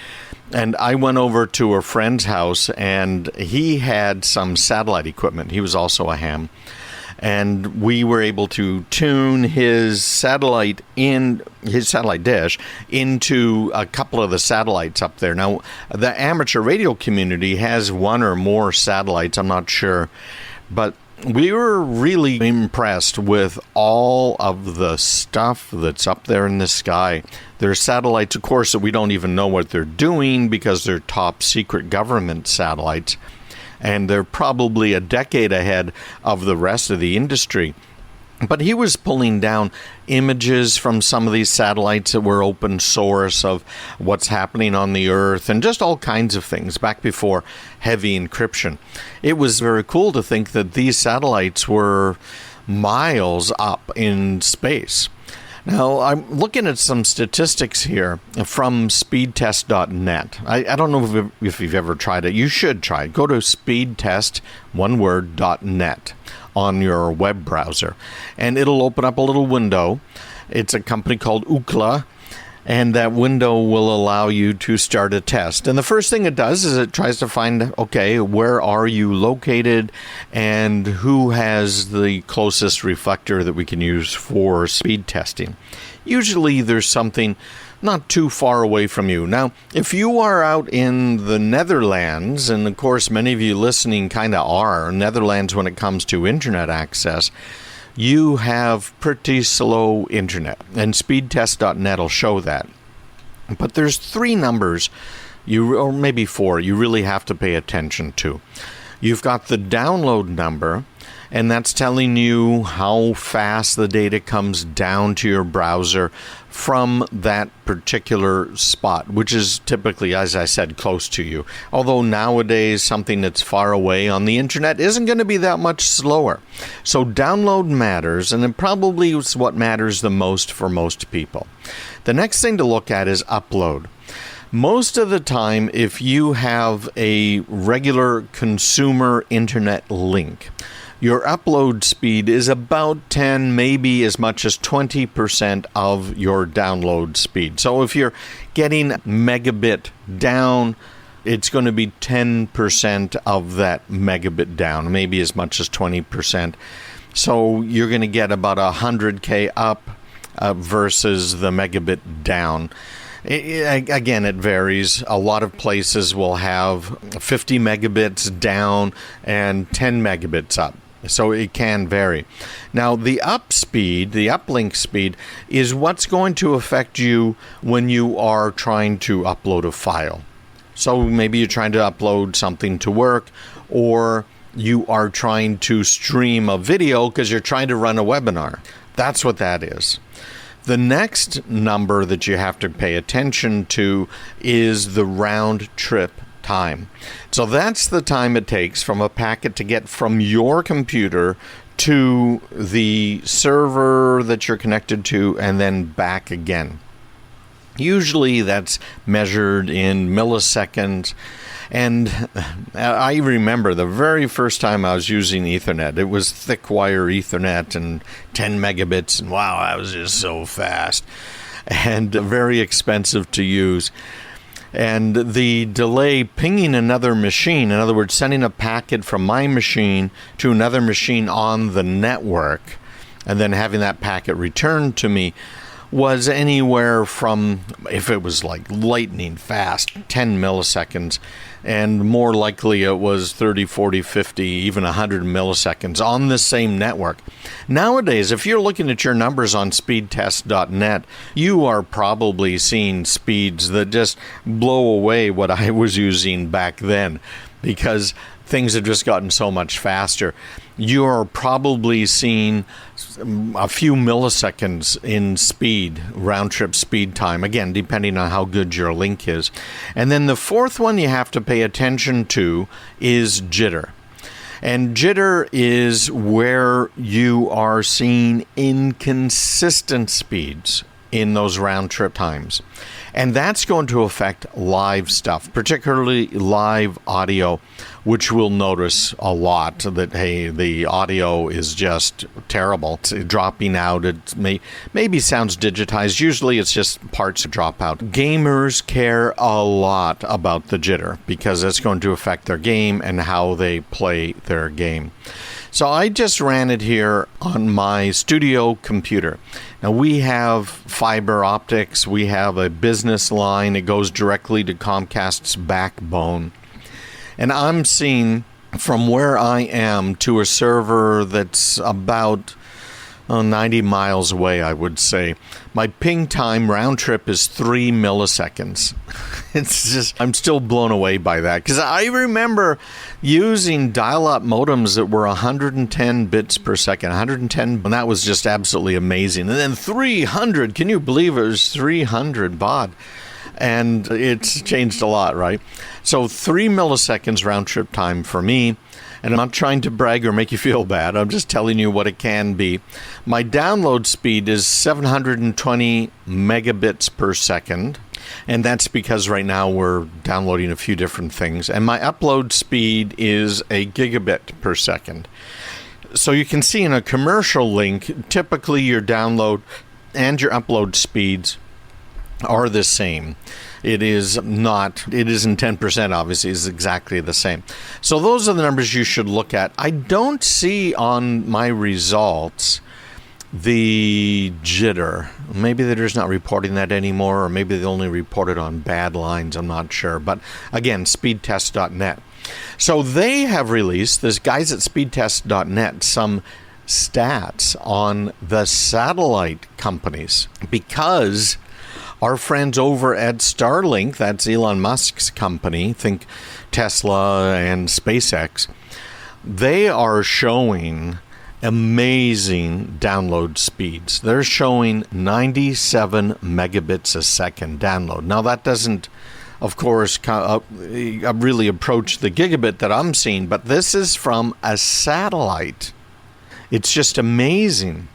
Speaker 1: And I went over to a friend's house, and he had some satellite equipment. He was also a ham. And we were able to tune his satellite dish into a couple of the satellites up there. Now, the amateur radio community has one or more satellites, I'm not sure. But we were really impressed with all of the stuff that's up there in the sky. There are satellites, of course, that we don't even know what they're doing because they're top secret government satellites. And they're probably a decade ahead of the rest of the industry. But he was pulling down images from some of these satellites that were open source of what's happening on the Earth and just all kinds of things back before heavy encryption. It was very cool to think that these satellites were miles up in space. Now, I'm looking at some statistics here from speedtest.net. I don't know if you've ever tried it. You should try it. Go to speedtest, one word, .net on your web browser, and it'll open up a little window. It's a company called Ookla, and that window will allow you to start a test. And the first thing it does is it tries to find, okay, where are you located and who has the closest reflector that we can use for speed testing. Usually there's something not too far away from you. Now, if you are out in the Netherlands, and of course many of you listening kind of are, Netherlands when it comes to internet access, you have pretty slow internet, and speedtest.net will show that. But there's three numbers, or maybe four, you really have to pay attention to. You've got the download number, and that's telling you how fast the data comes down to your browser from that particular spot, which is typically, as I said, close to you. Although nowadays, something that's far away on the internet isn't going to be that much slower. So download matters, and it probably is what matters the most for most people. The next thing to look at is upload. Most of the time, if you have a regular consumer internet link, your upload speed is about 10, maybe as much as 20% of your download speed. So if you're getting megabit down, it's going to be 10% of that megabit down, maybe as much as 20%. So you're going to get about 100K up versus the megabit down. Again, it varies. A lot of places will have 50 megabits down and 10 megabits up. So it can vary. Now, the uplink speed, is what's going to affect you when you are trying to upload a file. So maybe you're trying to upload something to work, or you are trying to stream a video because you're trying to run a webinar. That's what that is. The next number that you have to pay attention to is the round trip time. So that's the time it takes from a packet to get from your computer to the server that you're connected to and then back again. Usually that's measured in milliseconds. And I remember the very first time I was using Ethernet, it was thick wire Ethernet and 10 megabits, and wow, that was just so fast and very expensive to use. And the delay pinging another machine, in other words, sending a packet from my machine to another machine on the network, and then having that packet returned to me, was anywhere from, if it was like lightning fast, 10 milliseconds, and more likely it was 30, 40, 50, even 100 milliseconds on the same network. Nowadays, if you're looking at your numbers on speedtest.net, you are probably seeing speeds that just blow away what I was using back then, because things have just gotten so much faster. You're probably seeing a few milliseconds in speed, round-trip speed time, again, depending on how good your link is. And then the fourth one you have to pay attention to is jitter. And jitter is where you are seeing inconsistent speeds in those round-trip times. And that's going to affect live stuff, particularly live audio, which we'll notice a lot that, hey, the audio is just terrible. It's dropping out. It maybe sounds digitized. Usually it's just parts drop out. Gamers care a lot about the jitter because it's going to affect their game and how they play their game. So I just ran it here on my studio computer. Now we have fiber optics. We have a business line. It goes directly to Comcast's backbone. And I'm seeing from where I am to a server that's about 90 miles away, I would say. My ping time round trip is 3 milliseconds. It's just, I'm still blown away by that, because I remember using dial-up modems that were 110 bits per second, 110, and that was just absolutely amazing. And then 300, can you believe it was 300 baud? And it's changed a lot, right? So 3 milliseconds round trip time for me. And I'm not trying to brag or make you feel bad. I'm just telling you what it can be. My download speed is 720 megabits per second. And that's because right now we're downloading a few different things. And my upload speed is a gigabit per second. So you can see in a commercial link, typically your download and your upload speeds are the same. It isn't 10%, obviously, it's exactly the same. So those are the numbers you should look at. I don't see on my results the jitter. Maybe they're just not reporting that anymore, or maybe they only report it on bad lines, I'm not sure. But again, speedtest.net. So they have released, this guys at speedtest.net, some stats on the satellite companies, because our friends over at Starlink, that's Elon Musk's company, think Tesla and SpaceX, they are showing amazing download speeds. They're showing 97 megabits a second download. Now, that doesn't, of course, really approach the gigabit that I'm seeing, but this is from a satellite. It's just amazing.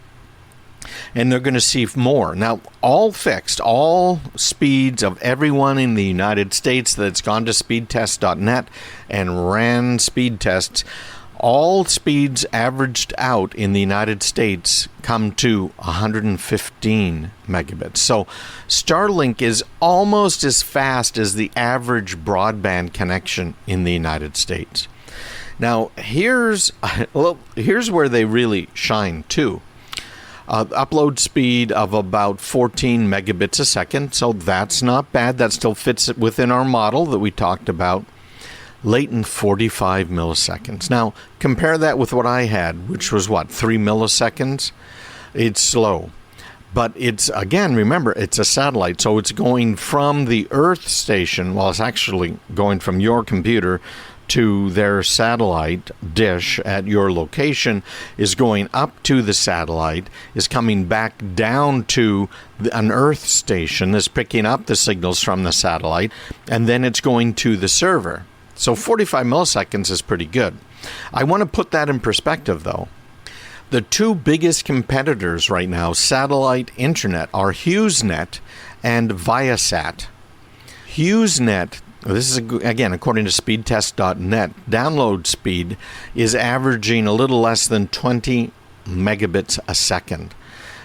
Speaker 1: And they're going to see more. Now, all fixed, all speeds of everyone in the United States that's gone to speedtest.net and ran speed tests, all speeds averaged out in the United States come to 115 megabits. So Starlink is almost as fast as the average broadband connection in the United States. Now, here's where they really shine, too. Upload speed of about 14 megabits a second, so that's not bad. That still fits within our model that we talked about. latent 45 milliseconds. Now, compare that with what I had, which was 3 milliseconds? It's slow. But it's, again, remember, it's a satellite, so it's going from the Earth station, well, it's actually going from your computer to their satellite dish at your location, is going up to the satellite, is coming back down to an Earth station, is picking up the signals from the satellite, and then it's going to the server. So 45 milliseconds is pretty good. I want to put that in perspective, though. The two biggest competitors right now, satellite internet, are HughesNet and Viasat. HughesNet, this is, again, according to speedtest.net, download speed is averaging a little less than 20 megabits a second.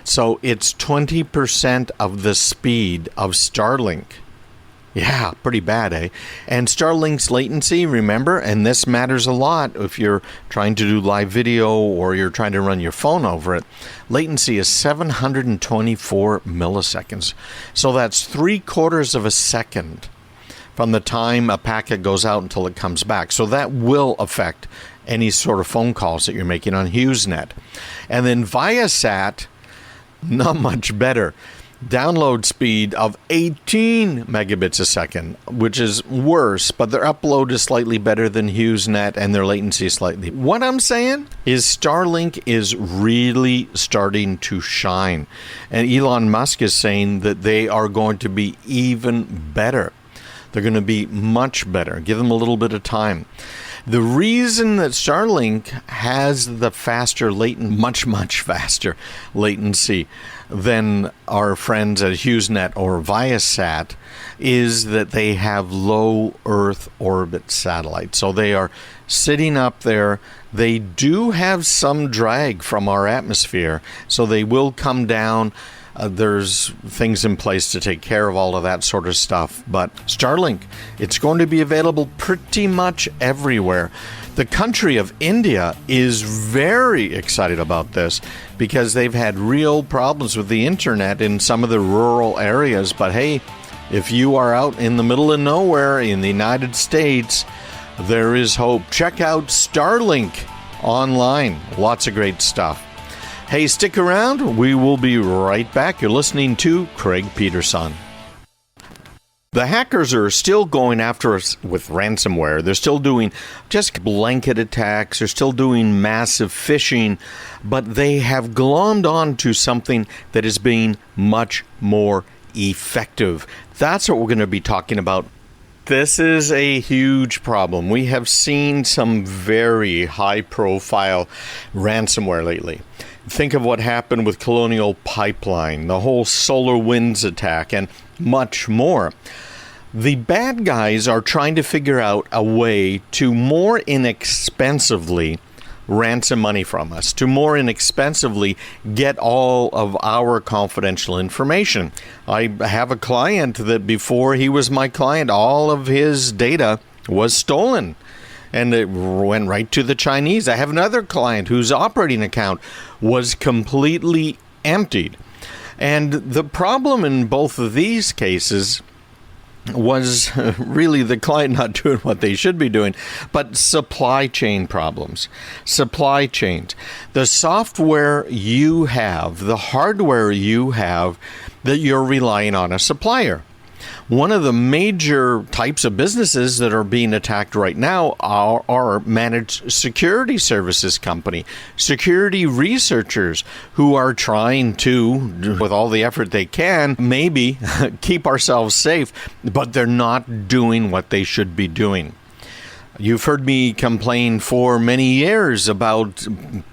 Speaker 1: So it's 20% of the speed of Starlink. Yeah, pretty bad, eh? And Starlink's latency, remember, and this matters a lot if you're trying to do live video or you're trying to run your phone over it, latency is 724 milliseconds. So that's 3/4 of a second from the time a packet goes out until it comes back. So that will affect any sort of phone calls that you're making on HughesNet. And then Viasat, not much better. Download speed of 18 megabits a second, which is worse, but their upload is slightly better than HughesNet and their latency is slightly. What I'm saying is Starlink is really starting to shine. And Elon Musk is saying that they are going to be even better. They're going to be much better. Give them a little bit of time. The reason that Starlink has the much faster latency than our friends at HughesNet or Viasat is that they have low Earth orbit satellites. So they are sitting up there. They do have some drag from our atmosphere, so they will come down. There's things in place to take care of all of that sort of stuff. But Starlink, it's going to be available pretty much everywhere. The country of India is very excited about this because they've had real problems with the internet in some of the rural areas. But hey, if you are out in the middle of nowhere in the United States, there is hope. Check out Starlink online. Lots of great stuff. Hey, stick around. We will be right back. You're listening to Craig Peterson. The hackers are still going after us with ransomware. They're still doing just blanket attacks. They're still doing massive phishing, but they have glommed on to something that is being much more effective. That's what we're going to be talking about. This is a huge problem. We have seen some very high-profile ransomware lately. Think of what happened with Colonial Pipeline, the whole SolarWinds attack, and much more. The bad guys are trying to figure out a way to more inexpensively ransom money from us, to more inexpensively get all of our confidential information. I have a client that before he was my client, all of his data was stolen. And it went right to the Chinese. I have another client whose operating account was completely emptied. And the problem in both of these cases was really the client not doing what they should be doing, but supply chain problems. Supply chains. The software you have, the hardware you have, that you're relying on a supplier. One of the major types of businesses that are being attacked right now are managed security services company, security researchers who are trying to, with all the effort they can, maybe keep ourselves safe, but they're not doing what they should be doing. You've heard me complain for many years about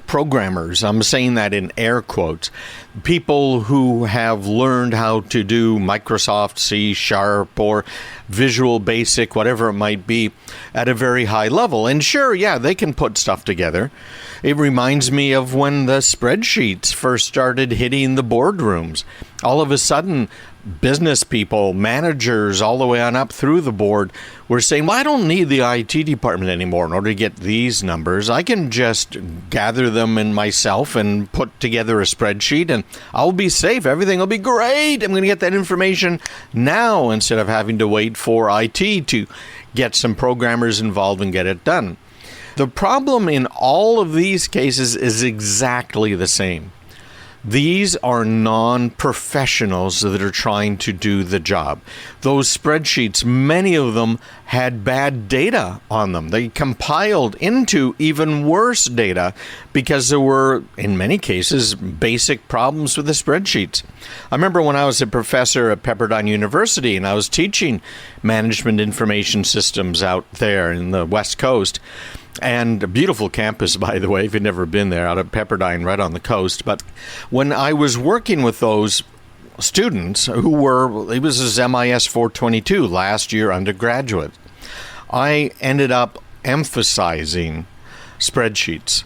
Speaker 1: programmers. I'm saying that in air quotes. People who have learned how to do Microsoft C# or Visual Basic, whatever it might be, at a very high level. And sure, yeah, they can put stuff together. It reminds me of when the spreadsheets first started hitting the boardrooms. All of a sudden, business people, managers, all the way on up through the board were saying, well, I don't need the IT department anymore in order to get these numbers. I can just gather them in myself and put together a spreadsheet and I'll be safe. Everything will be great. I'm going to get that information now instead of having to wait for IT to get some programmers involved and get it done. The problem in all of these cases is exactly the same. These are non-professionals that are trying to do the job. Those spreadsheets, many of them had bad data on them. They compiled into even worse data because there were, in many cases, basic problems with the spreadsheets. I remember when I was a professor at Pepperdine University and I was teaching management information systems out there in the West Coast. And a beautiful campus, by the way, if you've never been there, out at Pepperdine, right on the coast. But when I was working with those students who were, it was his MIS 422 last year undergraduate, I ended up emphasizing spreadsheets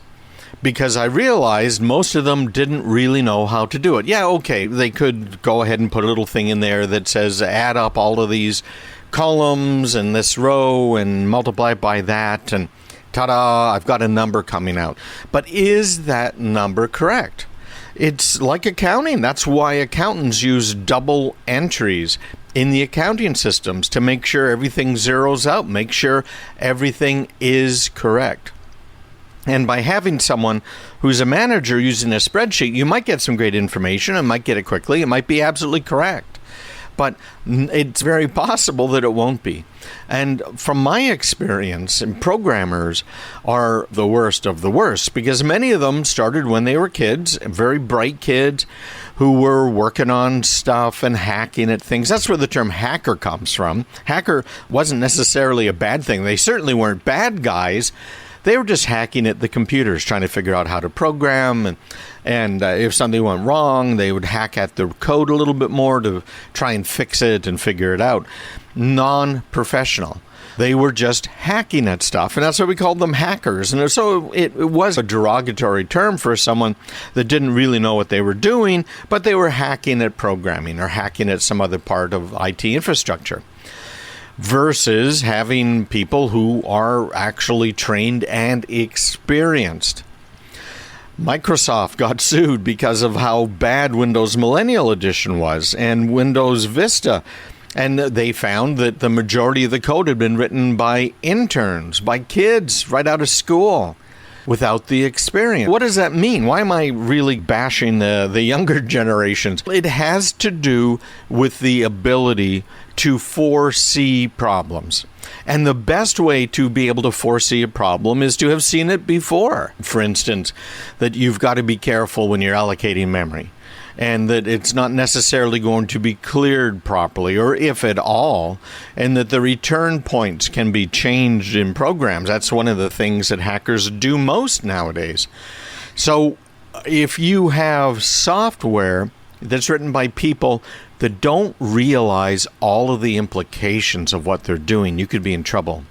Speaker 1: because I realized most of them didn't really know how to do it. Yeah, okay, they could go ahead and put a little thing in there that says add up all of these columns and this row and multiply it by that, and ta-da, I've got a number coming out. But is that number correct? It's like accounting. That's why accountants use double entries in the accounting systems to make sure everything zeroes out, make sure everything is correct. And by having someone who's a manager using a spreadsheet, you might get some great information and might get it quickly. It might be absolutely correct. But it's very possible that it won't be. And from my experience, programmers are the worst of the worst because many of them started when they were kids, very bright kids who were working on stuff and hacking at things. That's where the term hacker comes from. Hacker wasn't necessarily a bad thing. They certainly weren't bad guys. They were just hacking at the computers, trying to figure out how to program. And if something went wrong, they would hack at the code a little bit more to try and fix it and figure it out. Non-professional. They were just hacking at stuff. And that's why we called them hackers. And so it was a derogatory term for someone that didn't really know what they were doing, but they were hacking at programming or hacking at some other part of IT infrastructure. Versus having people who are actually trained and experienced. Microsoft got sued because of how bad Windows Millennial Edition was and Windows Vista. And they found that the majority of the code had been written by interns, by kids right out of school, without the experience. What does that mean? Why am I really bashing the younger generations? It has to do with the ability to foresee problems. And the best way to be able to foresee a problem is to have seen it before. For instance, that you've got to be careful when you're allocating memory, and that it's not necessarily going to be cleared properly, or if at all, and that the return points can be changed in programs. That's one of the things that hackers do most nowadays. So if you have software that's written by people that don't realize all of the implications of what they're doing, you could be in trouble.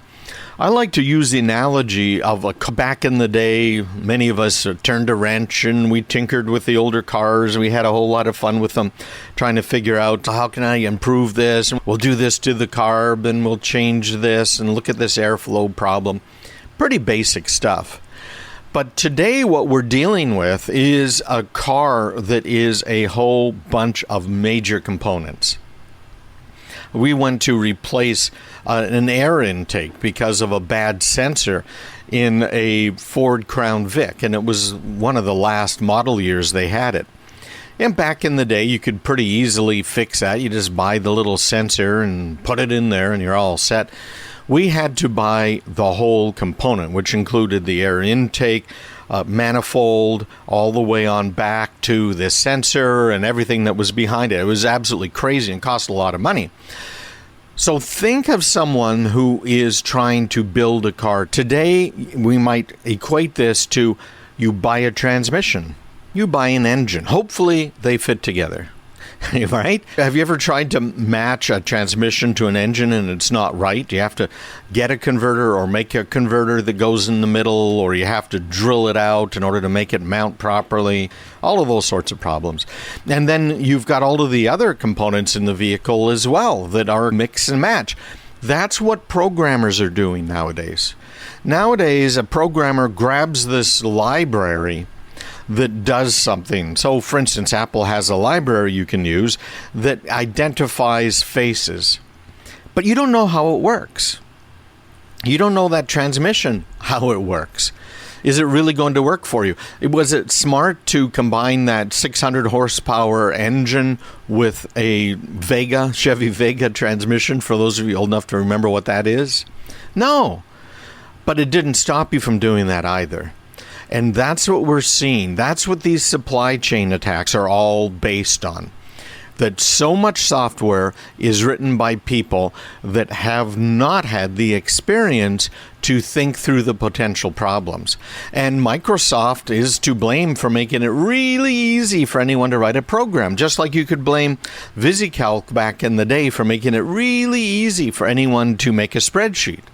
Speaker 1: I like to use the analogy of back in the day, many of us turned a wrench and we tinkered with the older cars. We had a whole lot of fun with them, trying to figure out how can I improve this? We'll do this to the carb and we'll change this and look at this airflow problem. Pretty basic stuff. But today what we're dealing with is a car that is a whole bunch of major components. We went to replace an air intake because of a bad sensor in a Ford Crown Vic, and it was one of the last model years they had it. And back in the day, you could pretty easily fix that. You just buy the little sensor and put it in there and you're all set. We had to buy the whole component, which included the air intake, manifold, all the way on back to the sensor and everything that was behind it. It was absolutely crazy and cost a lot of money. So think of someone who is trying to build a car. Today, we might equate this to you buy a transmission, you buy an engine. Hopefully, they fit together. right? Have you ever tried to match a transmission to an engine and it's not right? You have to get a converter or make a converter that goes in the middle, or you have to drill it out in order to make it mount properly. All of those sorts of problems. And then you've got all of the other components in the vehicle as well that are mix and match. That's what programmers are doing nowadays. Nowadays, a programmer grabs this library that does something. So, for instance, Apple has a library you can use that identifies faces. But you don't know how it works. You don't know that transmission, how it works. Is it really going to work for you? Was it smart to combine that 600 horsepower engine with a Chevy Vega transmission, for those of you old enough to remember what that is? No. But it didn't stop you from doing that either. And that's what we're seeing. That's what these supply chain attacks are all based on. That so much software is written by people that have not had the experience to think through the potential problems. And Microsoft is to blame for making it really easy for anyone to write a program, just like you could blame VisiCalc back in the day for making it really easy for anyone to make a spreadsheet.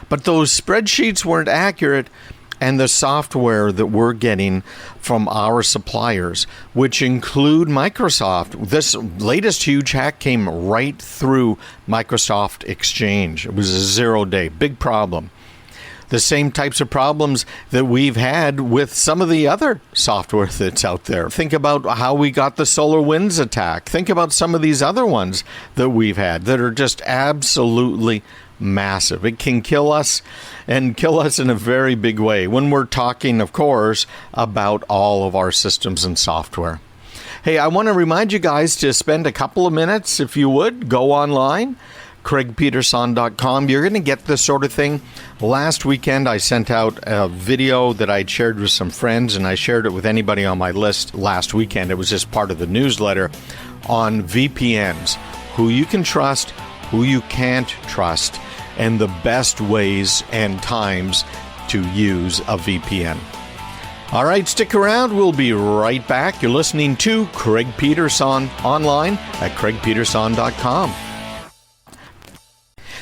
Speaker 1: But those spreadsheets weren't accurate, and the software that we're getting from our suppliers, which include Microsoft. This latest huge hack came right through Microsoft Exchange. It was a 0-day, big problem. The same types of problems that we've had with some of the other software that's out there. Think about how we got the SolarWinds attack. Think about some of these other ones that we've had that are just absolutely massive. It can kill us, and kill us in a very big way when we're talking, of course, about all of our systems and software. Hey, I want to remind you guys to spend a couple of minutes, if you would, go online, craigpeterson.com. You're going to get this sort of thing. Last weekend, I sent out a video that I'd shared with some friends, and I shared it with anybody on my list last weekend. It was just part of the newsletter on VPNs, who you can trust, who you can't trust, and the best ways and times to use a VPN. All right, stick around. We'll be right back. You're listening to Craig Peterson online at craigpeterson.com.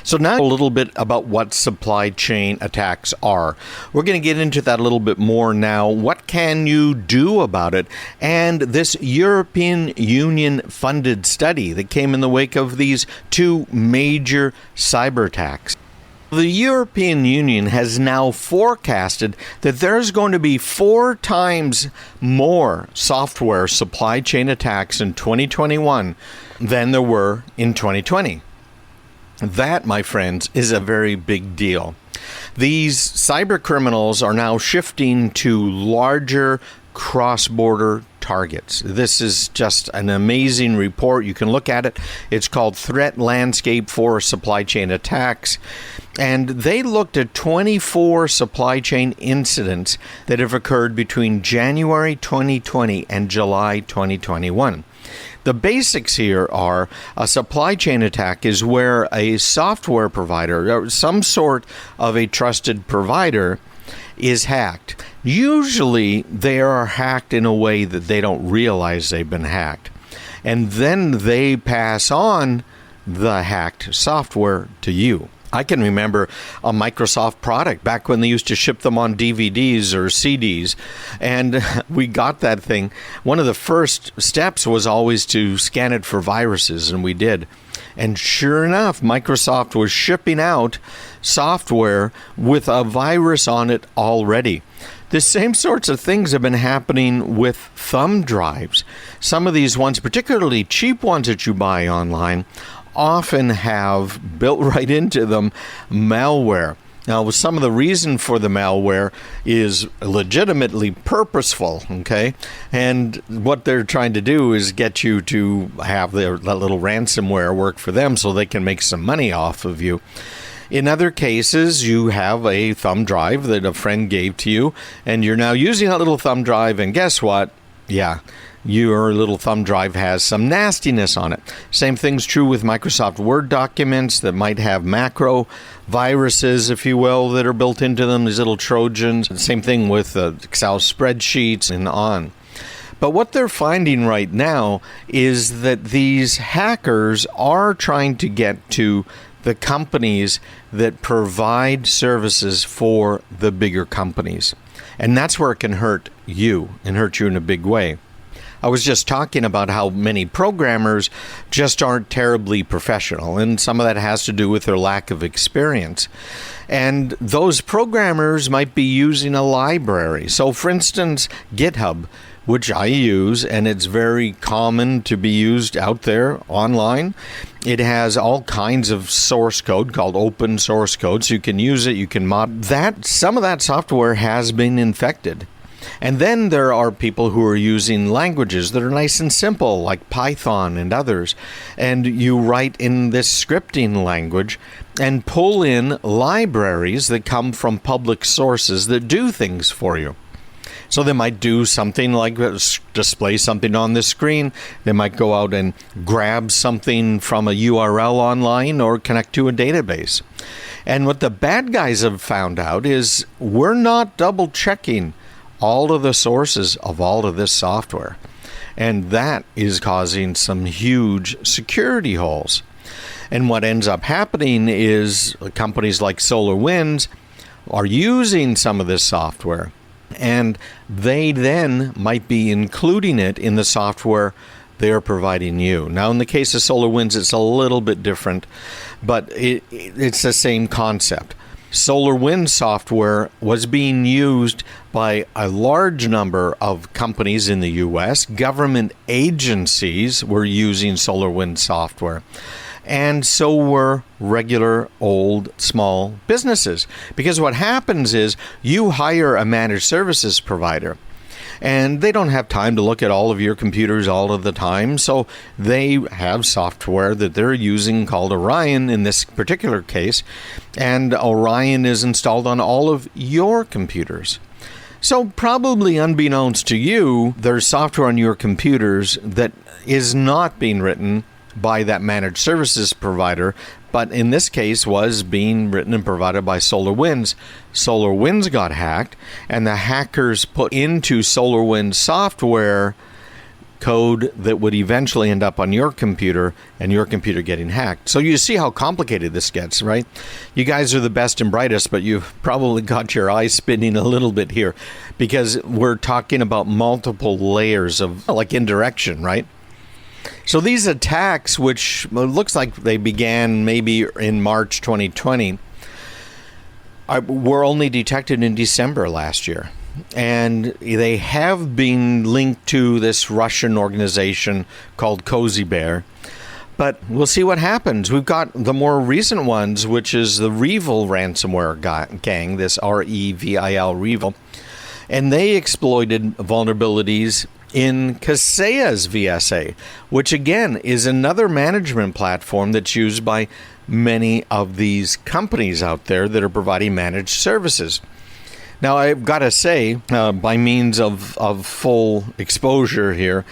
Speaker 1: So now a little bit about what supply chain attacks are. We're going to get into that a little bit more now. What can you do about it? And this European Union funded study that came in the wake of these two major cyber attacks. The European Union has now forecasted that there's going to be 4 times more software supply chain attacks in 2021 than there were in 2020. That, my friends, is a very big deal. These cyber criminals are now shifting to larger cross-border targets. This is just an amazing report. You can look at it. It's called Threat Landscape for Supply Chain Attacks. And they looked at 24 supply chain incidents that have occurred between January 2020 and July 2021. The basics here are a supply chain attack is where a software provider or some sort of a trusted provider is hacked. Usually they are hacked in a way that they don't realize they've been hacked. And then they pass on the hacked software to you. I can remember a Microsoft product back when they used to ship them on DVDs or CDs, and we got that thing. One of the first steps was always to scan it for viruses, and we did. And sure enough, Microsoft was shipping out software with a virus on it already. The same sorts of things have been happening with thumb drives. Some of these ones, particularly cheap ones that you buy online, often have built right into them malware. Now, some of the reason for the malware is legitimately purposeful, okay? And what they're trying to do is get you to have that little ransomware work for them so they can make some money off of you. In other cases, you have a thumb drive that a friend gave to you, and you're now using that little thumb drive, and guess what? Yeah, your little thumb drive has some nastiness on it. Same thing's true with Microsoft Word documents that might have macro viruses, if you will, that are built into them, these little Trojans. Same thing with Excel spreadsheets and on. But what they're finding right now is that these hackers are trying to get to the companies that provide services for the bigger companies. And that's where it can hurt you and hurt you in a big way. I was just talking about how many programmers just aren't terribly professional, and some of that has to do with their lack of experience. And those programmers might be using a library. So, for instance, GitHub, which I use, and it's very common to be used out there online. It has all kinds of source code called open source code, so you can use it, you can mod that. Some of that software has been infected. And then there are people who are using languages that are nice and simple, like Python and others. And you write in this scripting language and pull in libraries that come from public sources that do things for you. So they might do something like display something on the screen. They might go out and grab something from a URL online or connect to a database. And what the bad guys have found out is we're not double checking all of the sources of all of this software. And that is causing some huge security holes. And what ends up happening is companies like SolarWinds are using some of this software, and they then might be including it in the software they're providing you. Now, in the case of SolarWinds, it's a little bit different, but it's the same concept. SolarWinds software was being used by a large number of companies in the U.S. Government agencies were using SolarWinds software. And so were regular old small businesses. Because what happens is you hire a managed services provider, and they don't have time to look at all of your computers all of the time. So they have software that they're using called Orion in this particular case. And Orion is installed on all of your computers. So probably unbeknownst to you, there's software on your computers that is not being written by that managed services provider, but in this case was being written and provided by SolarWinds. SolarWinds got hacked, and the hackers put into SolarWinds software code that would eventually end up on your computer and your computer getting hacked. So you see how complicated this gets, right? You guys are the best and brightest, but you've probably got your eyes spinning a little bit here because we're talking about multiple layers of like indirection, right? So these attacks, which looks like they began maybe in March 2020, were only detected in December last year. And they have been linked to this Russian organization called Cozy Bear. But we'll see what happens. We've got the more recent ones, which is the Revil ransomware gang, this REVIL, Revil. And they exploited vulnerabilities in Kaseya's VSA, which again is another management platform that's used by many of these companies out there that are providing managed services. Now, I've got to say, by means of full exposure here,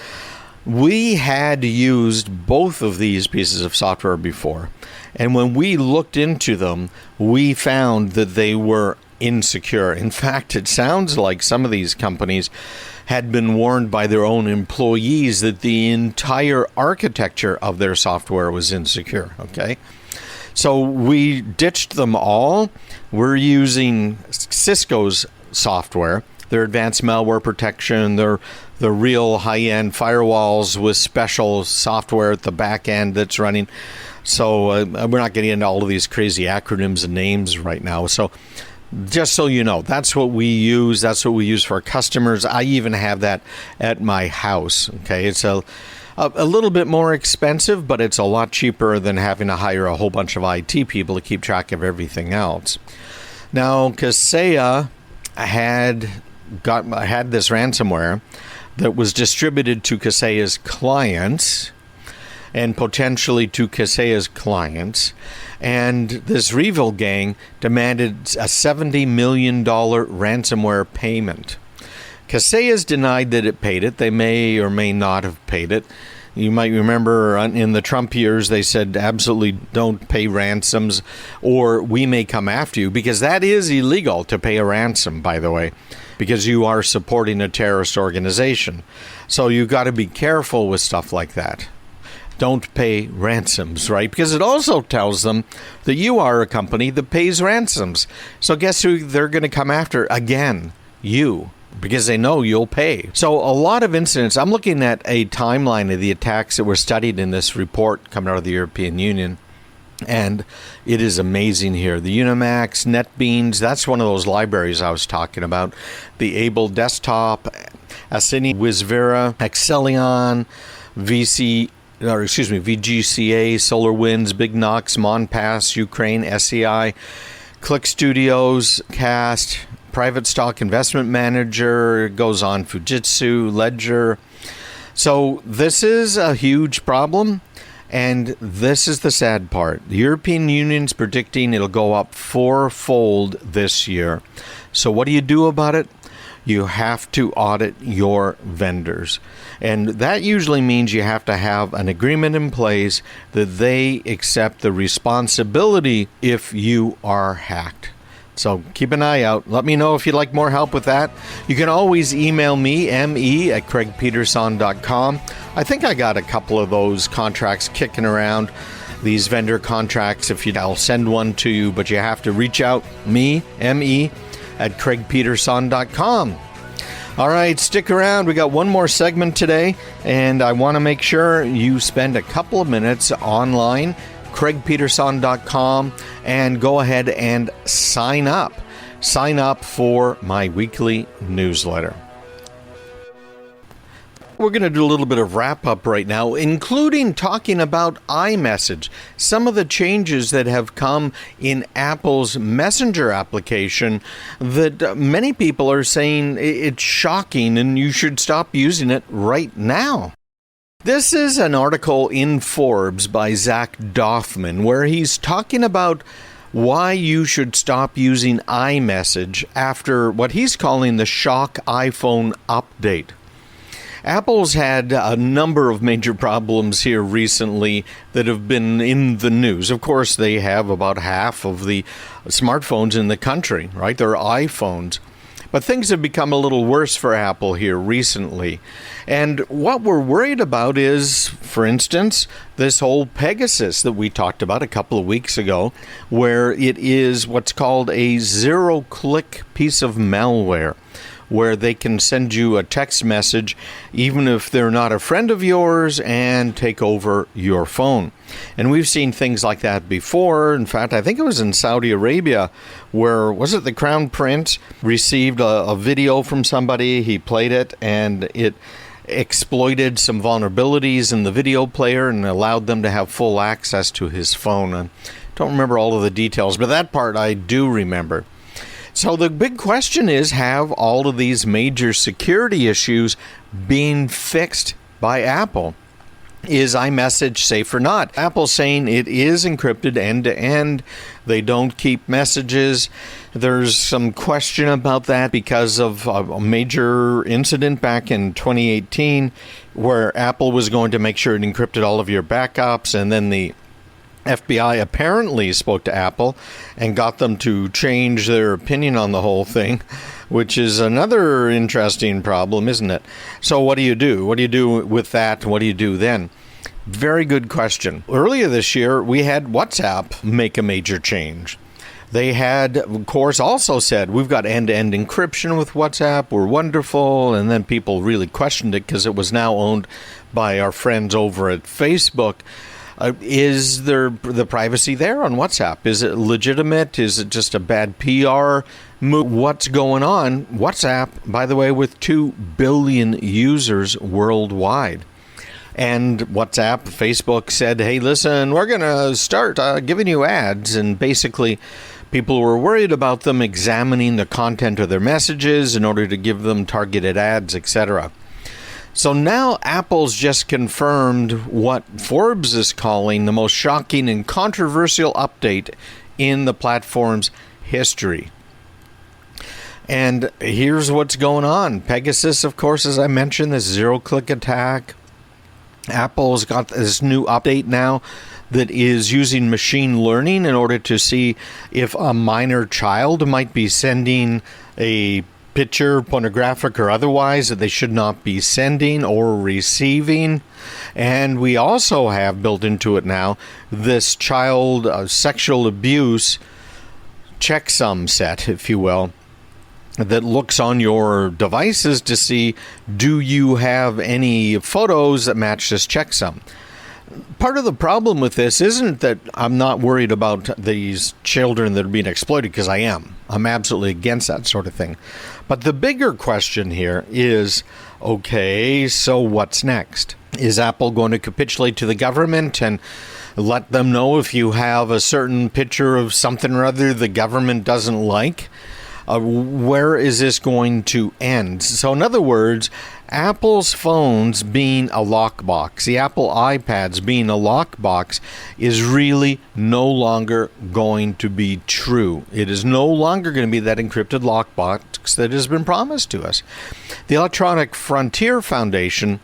Speaker 1: we had used both of these pieces of software before. And when we looked into them, we found that they were insecure. In fact, it sounds like some of these companies had been warned by their own employees that the entire architecture of their software was insecure, okay? So we ditched them all. We're using Cisco's software, their advanced malware protection, their real high-end firewalls with special software at the back end that's running. So we're not getting into all of these crazy acronyms and names right now. So just so you know, that's what we use. That's what we use for our customers. I even have that at my house. Okay, it's a little bit more expensive, but it's a lot cheaper than having to hire a whole bunch of IT people to keep track of everything else. Now, Kaseya had this ransomware that was distributed to Kaseya's clients and potentially to Kaseya's clients. And this Revil gang demanded a $70 million ransomware payment. Kaseya's denied that it paid it. They may or may not have paid it. You might remember in the Trump years, they said absolutely don't pay ransoms or we may come after you, because that is illegal to pay a ransom, by the way, because you are supporting a terrorist organization. So you got to be careful with stuff like that. Don't pay ransoms, right? Because it also tells them that you are a company that pays ransoms. So guess who they're going to come after again? You. Because they know you'll pay. So a lot of incidents, I'm looking at a timeline of the attacks that were studied in this report coming out of the European Union. And it is amazing here. The Unimax, NetBeans, that's one of those libraries I was talking about. The Able Desktop, Ascini, Wizvera, Excellion, VGCA, SolarWinds, Big Knox, Monpass, Ukraine, SEI, Click Studios, Cast, Private Stock Investment Manager, goes on, Fujitsu, Ledger. So this is a huge problem, and this is the sad part. The European Union's predicting it'll go up fourfold this year. So what do you do about it? You have to audit your vendors. And that usually means you have to have an agreement in place that they accept the responsibility if you are hacked. So keep an eye out. Let me know if you'd like more help with that. You can always email me, me@craigpeterson.com. I think I got a couple of those contracts kicking around, these vendor contracts. I'll send one to you, but you have to reach out, me@craigpeterson.com. All right, stick around. We got one more segment today, and I want to make sure you spend a couple of minutes online, craigpeterson.com, and go ahead and sign up. Sign up for my weekly newsletter. We're going to do a little bit of wrap-up right now, including talking about iMessage, some of the changes that have come in Apple's Messenger application that many people are saying it's shocking and you should stop using it right now. This is an article in Forbes by Zach Doffman where he's talking about why you should stop using iMessage after what he's calling the shock iPhone update. Apple's had a number of major problems here recently that have been in the news. Of course, they have about half of the smartphones in the country, right? They're iPhones. But things have become a little worse for Apple here recently. And what we're worried about is, for instance, this whole Pegasus that we talked about a couple of weeks ago, where it is what's called a zero-click piece of malware, where they can send you a text message even if they're not a friend of yours and take over your phone. And we've seen things like that before. In fact, I think it was in Saudi Arabia where, was it the Crown Prince received a video from somebody, he played it, and it exploited some vulnerabilities in the video player and allowed them to have full access to his phone. I don't remember all of the details, but that part I do remember. So the big question is, have all of these major security issues been fixed by Apple? Is iMessage safe or not? Apple's saying it is encrypted end-to-end. They don't keep messages. There's some question about that because of a major incident back in 2018 where Apple was going to make sure it encrypted all of your backups, and then the FBI apparently spoke to Apple and got them to change their opinion on the whole thing, which is another interesting problem, isn't it? So what do you do? What do you do with that? What do you do then? Very good question. Earlier this year, we had WhatsApp make a major change. They had, of course, also said, we've got end-to-end encryption with WhatsApp, we're wonderful, and then people really questioned it because it was now owned by our friends over at Facebook. Is there the privacy there on WhatsApp? Is it legitimate? Is it just a bad PR move? What's going on? WhatsApp, by the way, with 2 billion users worldwide. And WhatsApp, Facebook said, hey, listen, we're going to start giving you ads. And basically, people were worried about them examining the content of their messages in order to give them targeted ads, etc. So now Apple's just confirmed what Forbes is calling the most shocking and controversial update in the platform's history. And here's what's going on. Pegasus, of course, as I mentioned, this zero-click attack. Apple's got this new update now that is using machine learning in order to see if a minor child might be sending a picture, pornographic or otherwise, that they should not be sending or receiving. And we also have built into it now this child sexual abuse checksum set, if you will, that looks on your devices to see, do you have any photos that match this checksum? Part of the problem with this isn't that I'm not worried about these children that are being exploited, because I am. I'm absolutely against that sort of thing. But the bigger question here is, okay, so what's next? Is Apple going to capitulate to the government and let them know if you have a certain picture of something or other the government doesn't like? Where is this going to end? So in other words, Apple's phones being a lockbox, the Apple iPads being a lockbox, is really no longer going to be true. It is no longer going to be that encrypted lockbox that has been promised to us. The Electronic Frontier Foundation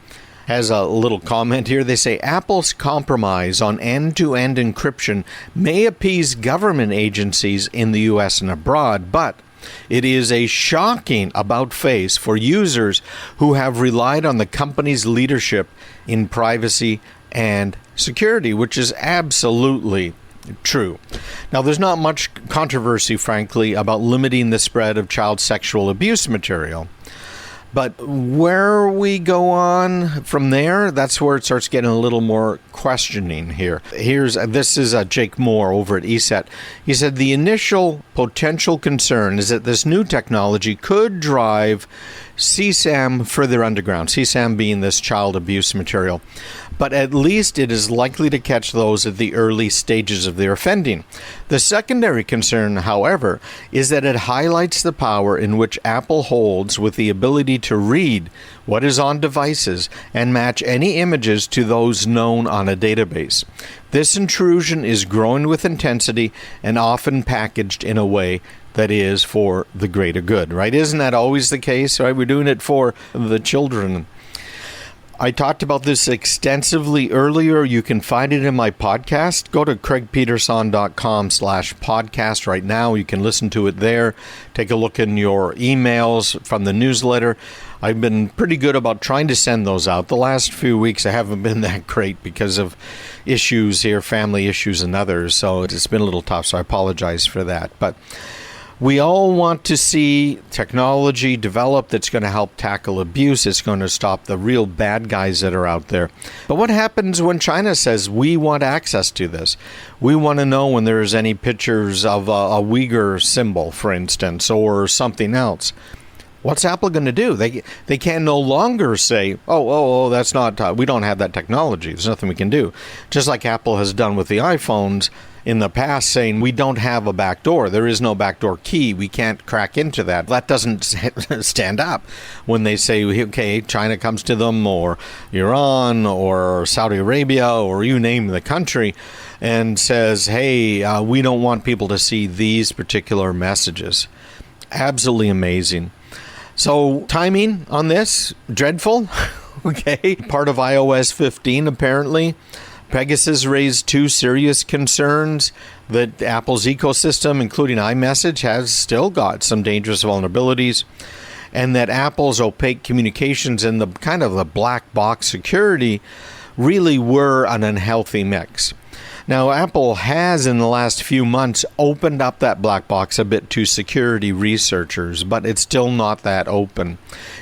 Speaker 1: has a little comment here. They say Apple's compromise on end-to-end encryption may appease government agencies in the U.S. and abroad, but it is a shocking about-face for users who have relied on the company's leadership in privacy and security, which is absolutely true. Now, there's not much controversy, frankly, about limiting the spread of child sexual abuse material. But where we go on from there, that's where it starts getting a little more questioning here. This is Jake Moore over at ESET. He said the initial potential concern is that this new technology could drive CSAM further underground, CSAM being this child abuse material. But at least it is likely to catch those at the early stages of their offending. The secondary concern, however, is that it highlights the power in which Apple holds with the ability to read what is on devices and match any images to those known on a database. This intrusion is growing with intensity and often packaged in a way that is for the greater good, right? Isn't that always the case, right? We're doing it for the children. I talked about this extensively earlier. You can find it in my podcast. Go to craigpeterson.com/podcast right now. You can listen to it there. Take a look in your emails from the newsletter. I've been pretty good about trying to send those out. The last few weeks I haven't been that great because of issues here, family issues and others. So it's been a little tough, so I apologize for that. But we all want to see technology develop that's going to help tackle abuse. It's going to stop the real bad guys that are out there. But what happens when China says, we want access to this? We want to know when there's any pictures of a Uyghur symbol, for instance, or something else. What's Apple going to do? They can no longer say, oh, that's not, we don't have that technology. There's nothing we can do. Just like Apple has done with the iPhones in the past, saying we don't have a back door. There is no backdoor key. We can't crack into that. That doesn't stand up when they say, okay, China comes to them, or Iran, or Saudi Arabia, or you name the country, and says, hey, we don't want people to see these particular messages. Absolutely amazing. So timing on this, dreadful. Okay, part of iOS 15 apparently. Pegasus raised two serious concerns that Apple's ecosystem, including iMessage, has still got some dangerous vulnerabilities, and that Apple's opaque communications and the kind of the black box security really were an unhealthy mix. Now, Apple has, in the last few months, opened up that black box a bit to security researchers, but it's still not that open.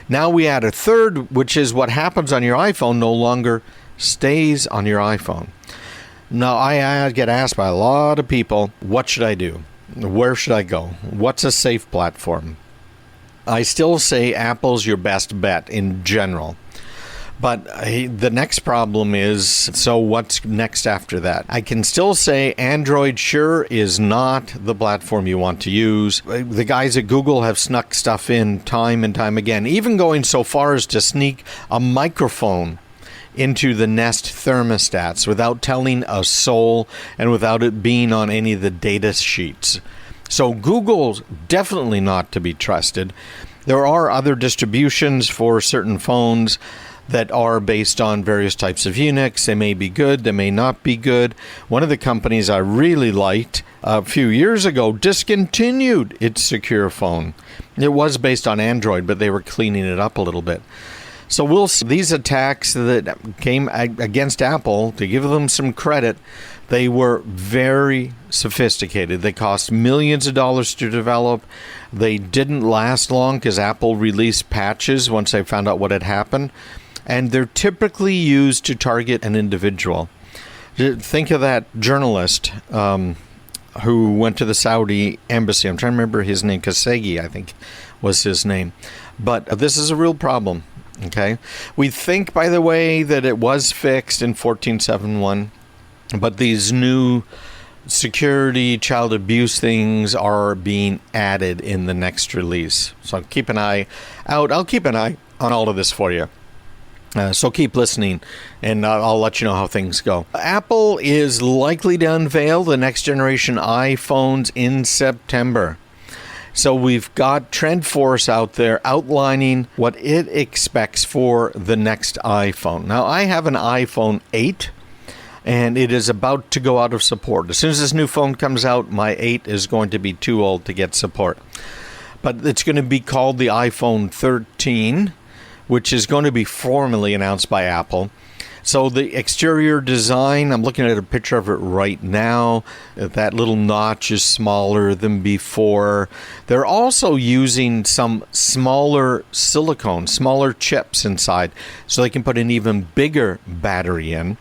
Speaker 1: Now we add a third, which is what happens on your iPhone no longer stays on your iPhone. Now, I get asked by a lot of people, what should I do? Where should I go? What's a safe platform? I still say Apple's your best bet in general. But the next problem is, so what's next after that? I can still say Android sure is not the platform you want to use. The guys at Google have snuck stuff in time and time again, even going so far as to sneak a microphone into the Nest thermostats without telling a soul and without it being on any of the data sheets. So Google's definitely not to be trusted. There are other distributions for certain phones that are based on various types of Unix. They may be good, they may not be good. One of the companies I really liked a few years ago discontinued its secure phone. It was based on Android, but they were cleaning it up a little bit. So we'll see. These attacks that came against Apple, to give them some credit, they were very sophisticated. They cost millions of dollars to develop. They didn't last long because Apple released patches once they found out what had happened. And they're typically used to target an individual. Think of that journalist who went to the Saudi embassy. I'm trying to remember his name. Khashoggi, I think, was his name. But this is a real problem. Okay, we think, by the way, that it was fixed in 14.7.1, but these new security, child abuse things are being added in the next release. So keep an eye out. I'll keep an eye on all of this for you. So keep listening, and I'll let you know how things go. Apple is likely to unveil the next generation iPhones in September. So we've got TrendForce out there outlining what it expects for the next iPhone. Now, I have an iPhone 8, and it is about to go out of support. As soon as this new phone comes out, my 8 is going to be too old to get support. But it's going to be called the iPhone 13, which is going to be formally announced by Apple. So the exterior design, I'm looking at a picture of it right now. That little notch is smaller than before. They're also using some smaller silicone, smaller chips inside, so they can put an even bigger battery in.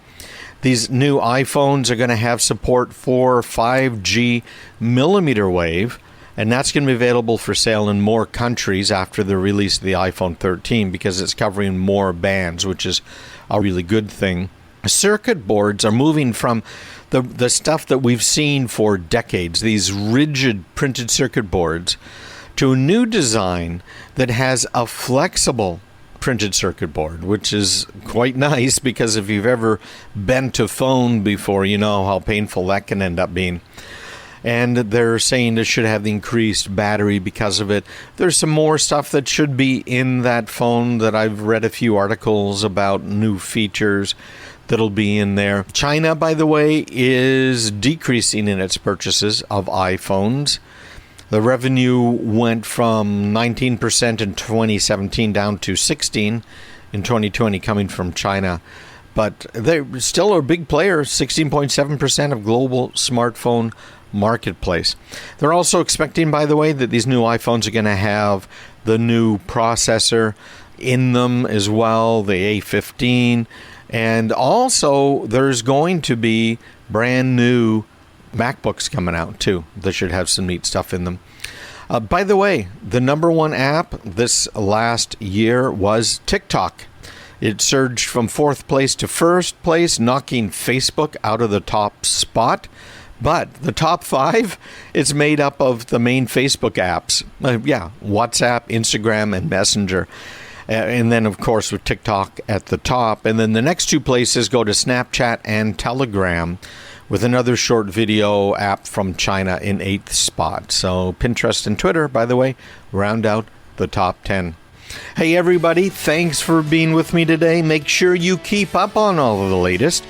Speaker 1: These new iPhones are going to have support for 5G millimeter wave, and that's going to be available for sale in more countries after the release of the iPhone 13 because it's covering more bands, which is a really good thing. Circuit boards are moving from the stuff that we've seen for decades, these rigid printed circuit boards, to a new design that has a flexible printed circuit board, which is quite nice because if you've ever bent a phone before, you know how painful that can end up being. And they're saying it should have the increased battery because of it. There's some more stuff that should be in that phone that I've read a few articles about, new features that'll be in there. China, by the way, is decreasing in its purchases of iPhones. The revenue went from 19% in 2017 down to 16% in 2020 coming from China. But they still are a big player, 16.7% of global smartphone marketplace. They're also expecting, by the way, that these new iPhones are going to have the new processor in them as well, the A15. And also, there's going to be brand new MacBooks coming out, too. They should have some neat stuff in them. By the way, the number one app this last year was TikTok. It surged from 4th place to 1st place, knocking Facebook out of the top spot. But the top 5, it's made up of the main Facebook apps. WhatsApp, Instagram, and Messenger. And then, of course, with TikTok at the top. And then the next 2 places go to Snapchat and Telegram, with another short video app from China in 8th spot. So Pinterest and Twitter, by the way, round out the top 10. Hey, everybody, thanks for being with me today. Make sure you keep up on all of the latest.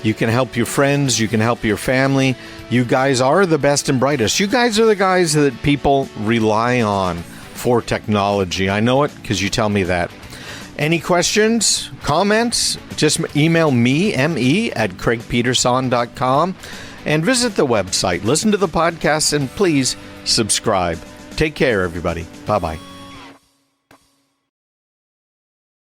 Speaker 1: You can help your friends. You can help your family. You guys are the best and brightest. You guys are the guys that people rely on for technology. I know it because you tell me that. Any questions, comments, just email me, me@craigpeterson.com, and visit the website. Listen to the podcast, and please subscribe. Take care, everybody. Bye-bye.